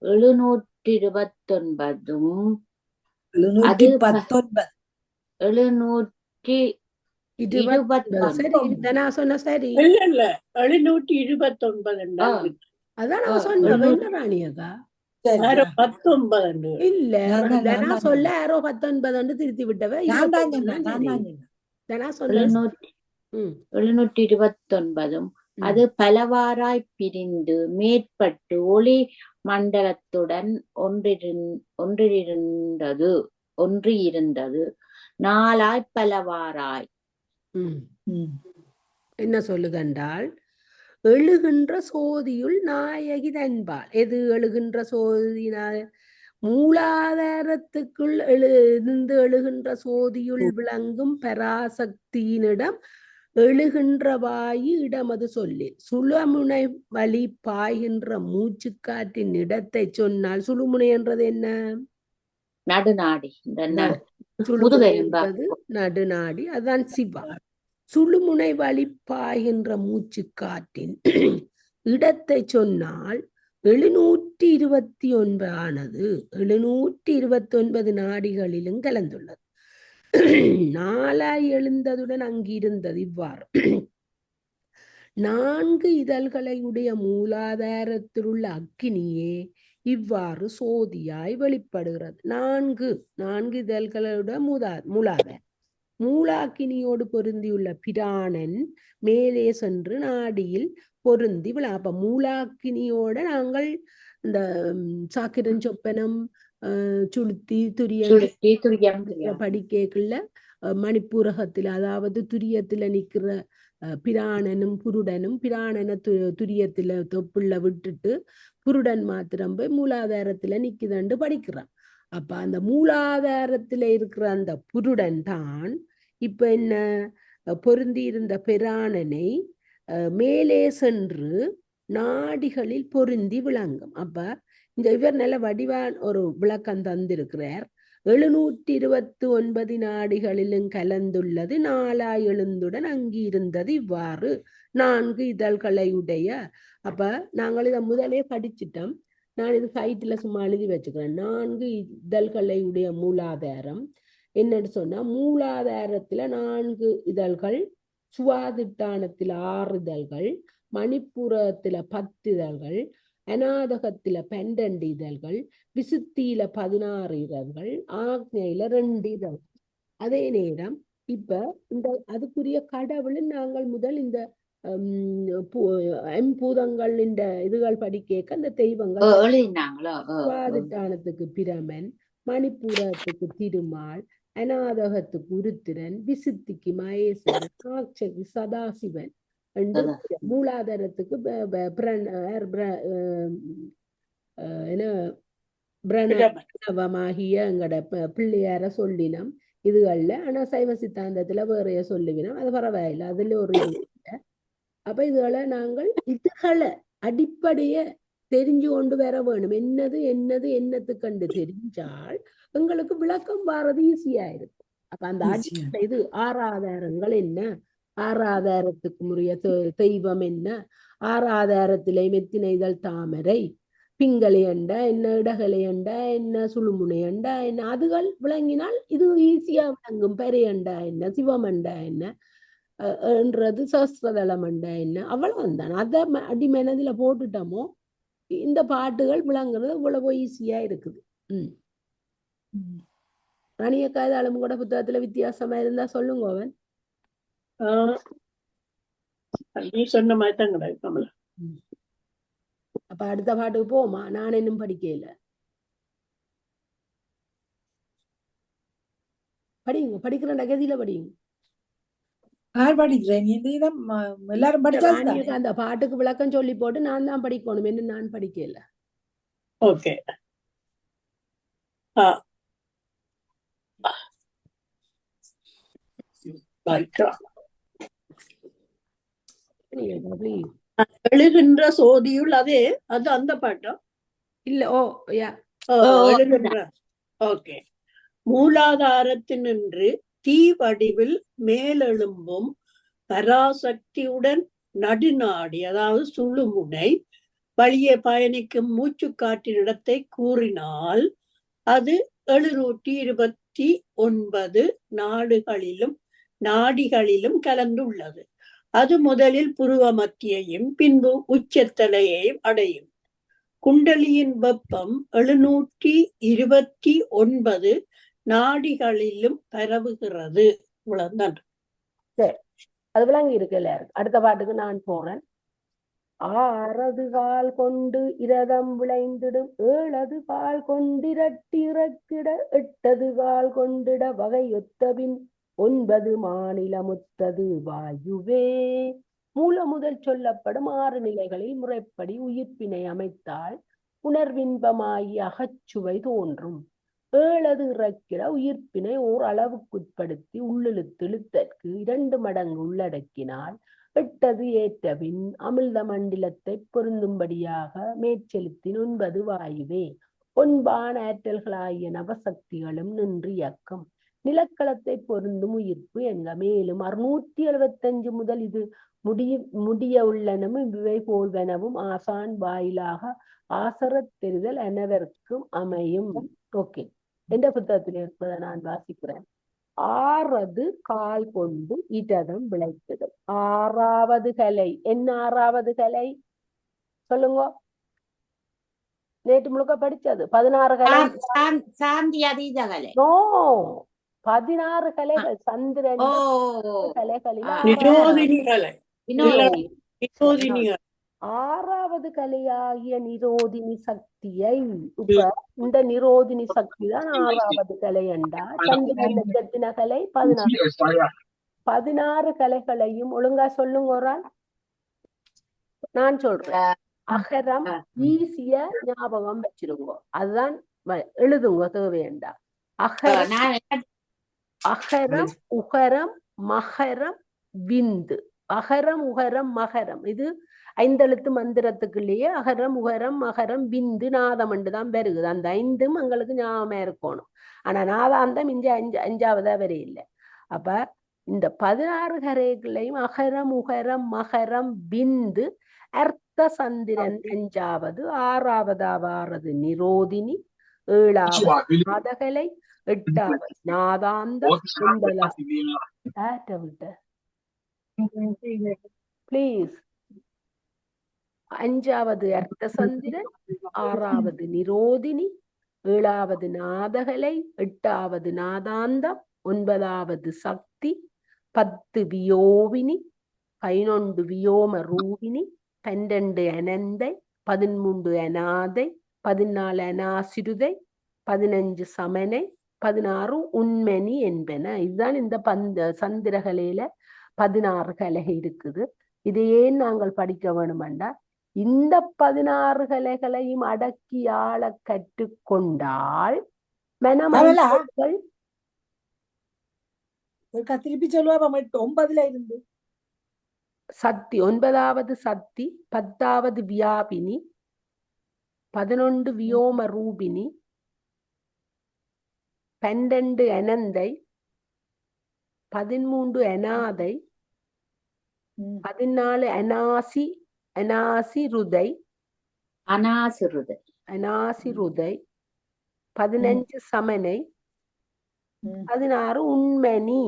729 திருத்தி விட்டவ 729 அது பலவாராய் பிரிந்து மேற்பட்டு ஒளி மண்டலத்துடன் ஒன்றியிருந்தது நாளாய் பலவாராய். என்ன சொல்லுதென்றால், எழுகின்ற சோதியுள் நாயகி தன்பால். எது எழுகின்ற சோதினால்? மூலாதாரத்துக்குள் இருந்து எழுகின்ற சோதியுள் விளங்கும் பராசக்தியினிடம் எழுகின்ற வாயு இடமது சொல்லி சுழுமுனை வழி பாய்கின்ற மூச்சு காற்றின் இடத்தை சொன்னால், சுழுமுனை என்றது என்ன? நடுநாடி. நடுநாடி, அதான் சிவா. சுழுமுனை வழி பாய்கின்ற மூச்சு காற்றின் இடத்தை சொன்னால் 729 ஆனது 729 நாடிகளிலும் கலந்துள்ளது. நாளாய் எழுந்ததுடன் அங்கிருந்தது இவ்வாறு. 4 இதழ்களை உடைய மூலாதாரத்தில் உள்ள அக்கினியே இவ்வாறு சோதியாய் வெளிப்படுகிறது. 4 இதழ்களோட மூலாதாரம் மூலாக்கினியோடு பொருந்தியுள்ள பிராணன் மேலே சென்று நாடியில் பொருந்தி விழா. அப்ப மூலாக்கினியோட நாங்கள் இந்த சாக்கிரன் சொப்பனம் சுளுத்தி துரியம் படிக்கக்குள்ள மணிப்பூரகத்துல, அதாவது துரியத்துல நிக்கிற பிராணனும் புருடனும் பிராணனை துரியத்துல தொப்புள்ள விட்டுட்டு புருடன் மாத்திரம் போய் மூலாதாரத்துல நிக்குதண்டு படிக்கிறான். அப்ப அந்த மூலாதாரத்துல இருக்கிற அந்த புருடன் தான் இப்ப என்ன பொருந்தி இருந்த பிராணனை மேலே சென்று நாடிகளில் பொருந்தி விளங்கும். அப்ப இந்த இவர் நல்ல வடிவான் ஒரு விளக்கம் தந்திருக்கிறார். 729 நாடிகளிலும் கலந்துள்ளது நாளாய் எழுந்துடன் அங்கிருந்தது இவ்வாறு 4 இதழ்களை உடைய. அப்ப நாங்கள் இதை முதலே படிச்சிட்டோம். நான் இது சைட்ல சும்மா எழுதி வச்சுக்கிறேன். 4 இதழ்களை உடைய மூலாதாரம் என்னன்னு சொன்னா மூலாதாரத்துல 4 இதழ்கள், சுவாதிட்டானத்துல 6 இதழ்கள், மணிப்புரத்துல 10 இதழ்கள், அநாதகத்துல 12 இதழ்கள், விசுத்தியில 16 இதழ்கள், ஆக்ஞையில 2 இதழ்கள். அதே நேரம் இப்ப இந்த அதுக்குரிய கடவுள் நாங்கள் முதல் இந்த ஐம்பூதங்கள் இந்த இதுகள் படிக்க அந்த தெய்வங்கள் சுவாதிட்டானத்துக்கு பிரமன், மணிப்பூரத்துக்கு திருமால், அநாதகத்துக்கு உருத்திரன், விசுத்திக்கு மகேஸ்வரன், ஆட்சிக்கு சதாசிவன், மூலாதாரத்துக்கு பிரணவமாகிய எங்கட பிள்ளையார சொல்லினம். இதுகள்ல ஆனா சைவ சித்தாந்தத்துல வேறைய சொல்லுவினோம். அது பரவாயில்லை, அதுல ஒரு இது இல்லை. அப்ப இதுகளை நாங்கள் இதுகளை அடிப்படைய தெரிஞ்சு கொண்டு வர வேணும். என்னத்து கண்டு தெரிஞ்சால் எங்களுக்கு விளக்கம் பாரதி ஈஸியா இருக்கும். அப்ப அந்த அடிப்படை இது ஆறாதாரங்கள் என்ன, ஆறாதாரத்துக்கு முறைய தெய்வம் என்ன, ஆறாதாரத்திலே மெத்தினைதல் தாமரை, பிங்களை அண்டா என்ன, இடகலை அண்டா என்ன, சுழுமுனை அண்டா என்ன, அதுகள் விளங்கினால் இது ஈஸியா விளங்கும். பெரையண்டா என்ன, சிவமண்டா என்ன என்றது, சஸ்திரதளம் அண்டா என்ன, அவ்வளவுதான். அதை அடிமனதுல போட்டுட்டோமோ இந்த பாட்டுகள் விளங்குறது இவ்வளவு ஈஸியா இருக்குது. ரணியக்கா அளவு கூட புத்தகத்துல வித்தியாசமா இருந்தா சொல்லுங்க. அவன் நீ சொன்ன மாதிரி தான் கிடையாது கமலா. அப்ப அடுத்த பாட்டுக்கு போமா? நான் இன்னும் படிக்கல. படிங்க, படிக்கிற கதியில படிங்க. எல்லாரும் படிச்சா அந்த பாட்டுக்கு விளக்கம் சொல்லி போட்டு நான் தான் படிக்கணும். என்ன நான் படிக்கல. ஓகே. எழுகின்ற சோதியுள் அதே அது அந்த பாட்டா இல்ல? ஓ யா, எழுகின்ற. ஓகே. மூலாதாரத்தினின்று தீ வடிவில் மேலெழும்பும் பராசக்தியுடன் நடுநாடி, அதாவது சுழுமுனை வழியே பயணிக்கும் மூச்சு காற்றின் இடத்தை கூறினால் அது 729 நாடிகளிலும் கலந்துள்ளது. அது முதலில் புருவ மத்தியையும் பின்பு உச்சத்தலையையும் அடையும். குண்டலியின் வெப்பம் 729 நாடிகளிலும் பரவுகிறது. இவ்வளவுதான். அது விளங்கி இருக்குல்ல. அடுத்த பாட்டுக்கு நான் போறேன். 6 கால் கொண்டு இரதம் விளைந்திடும், 7 கால் கொண்டிரட்டிறக்கிட, 8 கால் கொண்டிட வகையொத்தபின், 9 மாநிலமுத்தது வாயுவே. மூல முதல் சொல்லப்படும் 6 நிலைகளில் முறைப்படி உயிர்ப்பினை அமைத்தால் உணர்வின்பமாகி அகச்சுவை தோன்றும். 7 இறக்கிற உயிர்ப்பினை ஓர் அளவுக்குட்படுத்தி உள்ளிழுத்தற்கு 2 மடங்கு உள்ளடக்கினால் 8 ஏற்றபின் அமிழ்த மண்டலத்தை பொருந்தும்படியாக மேற்செலுத்தின் 9 வாயுவே. 9 ஆற்றல்களாகிய நவசக்திகளும் நின்று இயக்கம். நிலக்களத்தை பொருந்தும் உயிர்ப்பு என்க. மேலும் 675 முதல் இது முடிய உள்ளனவும் இவை போல்வனவும் ஆசான் வாயிலாக ஆசரத் தெரிதல் அனைவருக்கும் அமையும். ஓகே, எந்த புத்தகத்தில் இருப்பதை நான் வாசிக்கிறேன். 6 கால் கொண்டு இடதம் விளைத்திடும். 6வது கலை என்ன? 6வது கலை சொல்லுங்க. நேற்று முழுக்க படிச்சது 16 கலை. சாந்தி அதீத கலை. நோ, 16 கலைகள். சந்திரன் கலைகளில் 6வது கலையாகிய நிரோதினி சக்தியை, இப்ப இந்த நிரோதினி சக்தி தான் 6வது கலை என்றா. சந்திரன் நட்சத்திர கலை 16 கலைகளையும் ஒழுங்கா சொல்லுங்க. ஒரு நான் சொல்றேன். அகரம் ஈஸிய ஞாபகம் வச்சிருங்க. அதுதான் எழுதுங்க, தேவையண்டா. அகரம் உகரம் மகரம் விந்து. அகரம் உகரம் மகரம் இது 5 எழுத்து மந்திரத்துக்குள்ளேயே அகரம் உகரம் மகரம் விந்து நாதமண்டு தான் வருகுது. அந்த 5ம் எங்களுக்கு ஞாபகமா இருக்கணும். ஆனா நாதாந்தம் இங்க 5ஆவதா வரை இல்லை. அப்ப இந்த 16 கரைகளையும் அகரம் உகரம் மகரம் விந்து அர்த்த சந்திரன் 5ஆவது, 6ஆவதா வாரது நிரோதினி, 7ஆவது நாதகலை, எட்டாவது நாதாந்தம், பிளீஸ், அஞ்சாவது அர்த்த சந்திரன், ஆறாவது நிரோதினி, ஏழாவது நாதகலை, எட்டாவது நாதாந்தம், ஒன்பதாவது சக்தி, 10 வியோவினி, 11 வியோம ரூபினி, 12 அனந்தை, 13 அநாதை, 14 அநாசிருதை, 15 சமனை, 16 உண்மணி என்பன. இதுதான் இந்த சந்திரகலையில 16 கலை இருக்குது. இது ஏன் நாங்கள் படிக்க வேணுமெண்டா, இந்த 16 கலைகளையும் அடக்கி ஆள கற்றுக்கொண்டால் மனமகள் திருப்பி சொல்லுவா 9ல இருந்து. சக்தி 9வது சக்தி, 10வது வியாபினி, 11 வியோம ரூபினி, 12 அனந்தை, 13 அநாதை, 14 அநாசிருதை, 15 சமனை, 16 உண்மணி.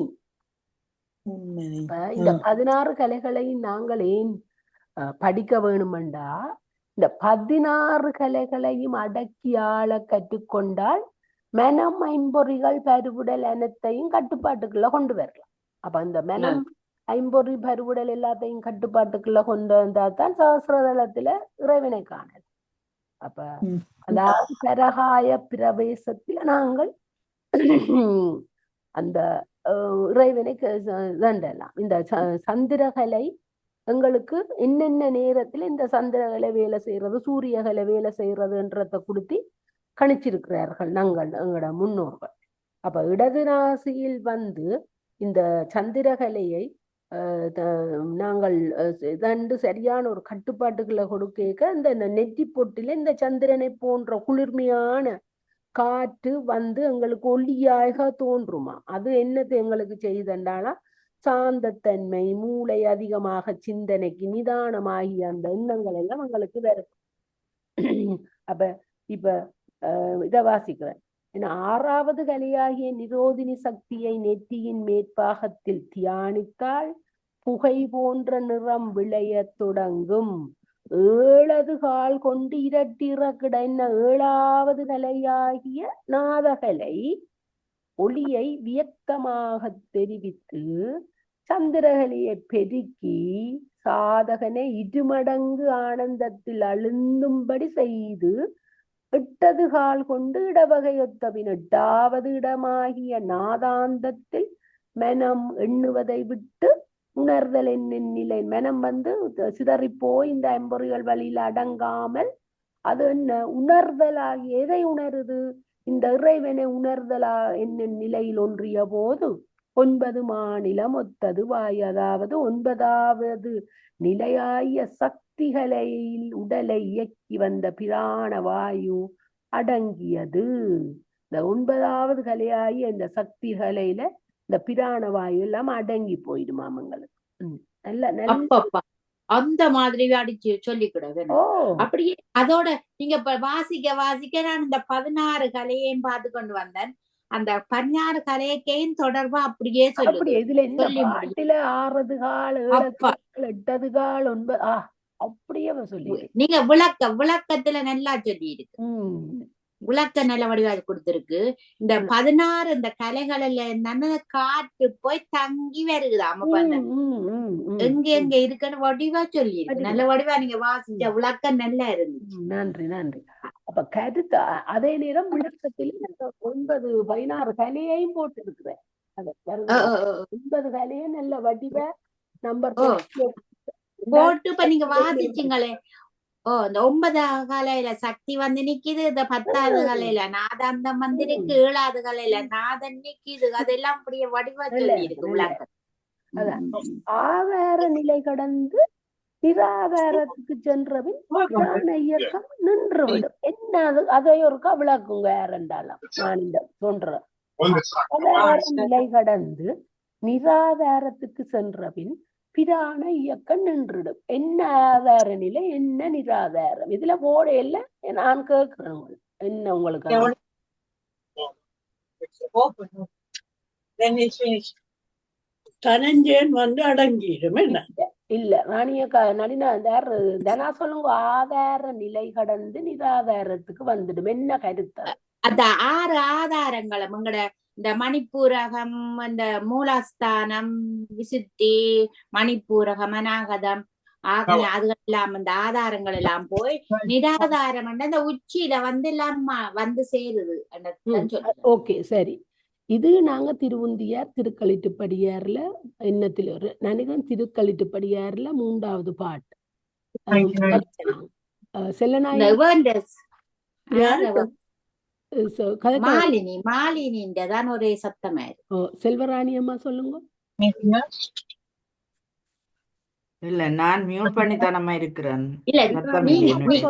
இந்த 16 கலைகளையும் நாங்கள் ஏன் படிக்க வேணுமெண்டா, இந்த 16 கலைகளையும் அடக்கி ஆள கற்றுக்கொண்டால் மனம், ஐம்பொறிகள், பருவுடல் அனைத்தையும் கட்டுப்பாட்டுக்குள்ள கொண்டு வரலாம். அப்ப அந்த மனம், ஐம்பொறி, பருவுடல் எல்லாத்தையும் கட்டுப்பாட்டுக்குள்ள கொண்டு வந்தாதான் சகஸ்ரதளத்துல இறைவனை காணல். அப்ப அதாவது பரகாய பிரவேசத்துல நாங்கள் அந்த இறைவனை வேண்டலாம். இந்த சந்திரகலை எங்களுக்கு என்னென்ன நேரத்துல இந்த சந்திரகலை வேலை செய்யறது, சூரியகலை வேலை செய்யறதுன்றத கொடுத்து கணிச்சிருக்கிறார்கள் எங்களோட முன்னோர்கள். அப்ப இடது ராசியில் இந்த சந்திரகலையை நாங்கள் சரியான ஒரு கட்டுப்பாட்டுகளை கொடுக்க இந்த நெற்றி பொட்டில இந்த சந்திரனை போன்ற குளிர்மையான காற்று எங்களுக்கு ஒளியாக தோன்றுமா. அது என்னது எங்களுக்கு செய்தண்டானா, சாந்தத்தன்மை, மூளை அதிகமாக சிந்தனைக்கு நிதானமாகிய அந்த எண்ணங்கள் எல்லாம் எங்களுக்கு வரும். அப்ப இப்ப இத வாசிக்கிறேன். ஏன்னா 6வது கலையாகிய நிரோதினி சக்தியை நெற்றியின் மேற்பாகத்தில் தியானித்தால் புகை போன்ற நிறம் விளைய தொடங்கும். 7 கால் கொண்டு இரட்டிறக்கிட என்ன 7வது கலையாகிய நாதகலை ஒளியை வியக்தமாக தெரிவித்து சந்திரகலையை பெருக்கி சாதகனை 2 மடங்கு ஆனந்தத்தில் அழுந்தும்படி செய்து 8 கால் கொண்டு இடவகையொத்த பின் 8வது இடமாகிய நாதாந்தத்தில் மனம் எண்ணுவதை விட்டு உணர்தல் என்னும் நிலை. மனம் சிதறிப்போய் இந்த ஐம்பொறிகள் வழியில அடங்காமல் அது என்ன உணர்தலாகி எதை உணருது, இந்த இறைவனை உணர்தலா என்னும் நிலையில் ஒன்றிய போது 9 மாநிலம் ஒத்தது வாய், அதாவது 9வது நிலையாய சக்திகளையில் உடலை இயக்கி வந்த பிராண வாயு அடங்கியது. இந்த 9வது கலையாகிய இந்த சக்திகளையில இந்த பிராண வாயு எல்லாம் அடங்கி போயிடுமாம் எங்களுக்கு. அந்த மாதிரி அடிச்சு சொல்லிக்கிட. அப்படியே அதோட நீங்க வாசிக்க நான் இந்த 16 கலையையும் பார்த்து கொண்டு வந்தேன். அந்த 16 கலையையும் தொடர்பா அப்படியே சொல்லி இதுல இந்த பாட்டுல 6 கால் 8 கால் 9 அப்படியே சொல்லி நீங்க விளக்கத்துல நல்லா சொல்லி இருக்கு. விளக்க நல்ல வடிவா கொடுத்திருக்கு. இந்த 16 இந்த கலைகள்ல நல்ல காற்று போய் தங்கி வருகுதாம எங்க எங்க இருக்குன்னு வடிவா சொல்லி இருக்கு. நல்ல வடிவா நீங்க வாசிச்ச விளக்கம் நல்லா இருந்துச்சு. நன்றி நன்றி. அப்ப கருத்து அதே நேரம் விளக்கத்தில் 9 16 கலையையும் போட்டு இருக்கிறேன். 9 கலையும் நல்ல வடிவ நம்பர் போட்டு இப்ப நீங்க வாசிச்சீங்களே. இந்த 9வது கலையில சக்தி நிக்குது, இந்த 10வது கலையில நாதாந்தம் இருக்கு, 7வது கலையில நாதன் நிக்குது. அதெல்லாம் அப்படியே வடிவா சொல்லி இருக்கு விளக்கம். அதான் ஆதார நிலை கடந்து நிராதாரத்துக்கு சென்றபின் இயக்கம் நின்றுவிடும். என்ன அதை ஒருக்கா விளக்குங்க யாரென்றாலும் நான் இந்த சொல்றேன். ஆதார நிலை கடந்து நிராதாரத்துக்கு சென்றபின் பிராண இயக்கம் நின்றுடும். என்ன ஆதார நிலை, என்ன நிராதாரம், இதுல போடையில நான் கேட்கிறேன். என்ன உங்களுக்கு தனஞ்சயன் வந்து அடங்கிடும் என்ன இல்ல ராணியக்கா நளினா தனா சொல்லுங்க ஆதார நிலை கடந்து நிராதாரத்துக்கு வந்துடும் என்ன கருத்து அந்த 6 ஆதாரங்களும் எங்கட இந்த மணிப்பூரகம், இந்த மூலஸ்தானம், விசுத்தி, மணிப்பூரகம், அநாகதம், ஆக்ஞை, அதுகள் எல்லாம் அந்த ஆதாரங்கள் எல்லாம் போய் நிராதாரம் அந்த உச்சியில வந்து எல்லாம் வந்து சேருது. ஓகே சரி. இது நாங்க திருவுந்தியார் திருக்களிட்டுப்படியார்ல என்னத்துல நினைக்கிறேன் திருக்களிட்டுப்படியார்ல 3வது பாட்டு செல்லநாய் மாலினிதான் ஒரே சத்தமே. செல்வராணி அம்மா சொல்லுங்க. இல்ல நான் மியூட் பண்ணி தானம்மா இருக்கிறேன். இல்ல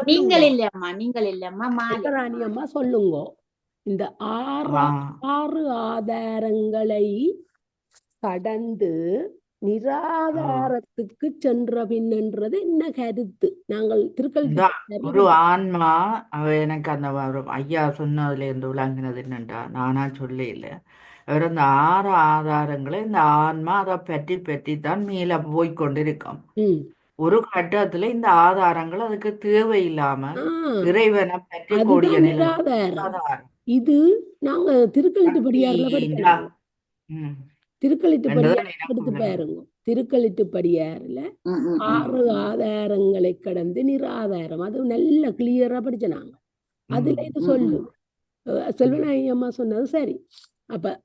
நீங்கள் இல்லம்மா செல்வராணி அம்மா சொல்லுங்க. இந்த 6 ஆதாரங்களை கடந்து நிராதாரத்துக்கு சென்ற பின்ன்றது என்ன கருத்து? நாங்கள் ஒரு ஆன்மா எனக்கு அந்த ஐயா சொன்னதுல இருந்து விளங்கினது என்னண்டா, நானா சொல்ல இல்ல, அவர் அந்த 6 ஆதாரங்களை இந்த ஆன்மா அதை பற்றி பற்றித்தான் மேல போய்கொண்டிருக்கும். ஒரு கட்டத்துல இந்த ஆதாரங்கள் அதுக்கு தேவையில்லாம இறைவனை பற்றி கூடிய நிராதாரம். இது நாங்க திருக்களிட்டுப்படியார்ல படிக்கிறோம். திருக்களிட்டுப்படியார் பாருங்க. திருக்களிட்டுப்படியார்ல 6 ஆதாரங்களை கடந்து நிராதாரம். அது நல்ல கிளியரா படிச்சனாங்க. அதுல இது சொல்லு செல்வநாயகி அம்மா சொன்னது சரி. அப்ப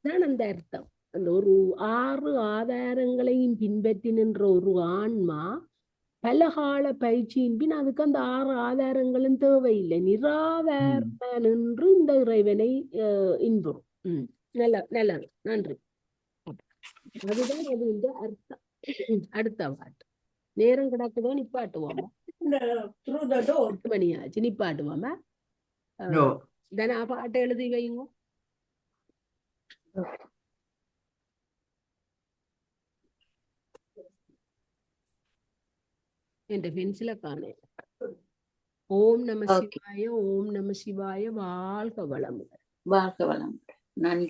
தான் அந்த அர்த்தம். அந்த ஒரு 6 ஆதாரங்களையும் பின்பற்றி நின்ற ஒரு ஆன்மா பலகால பயிற்சியின் பின் அதுக்கு அந்த 6 ஆதாரங்களும் தேவையில்லை. நிராதார நின்று இந்த இறைவனை இன்புறும். நல்லது நன்றி. அதுதான் அது இந்த அர்த்தம். அடுத்த பாட்டு நேரம் கிடக்குதோ நிப்பாட்டுவோமா? 8 மணி ஆச்சு, நிப்பாட்டுவோமா? தானே பாட்டை எழுதி வைங்க. என்ற பென்சில காணே. ஓம் நம சிவாய, ஓம் நம சிவாய. வாழ்க வளமுடன். வாழ்க வளமுடன். நன்றி.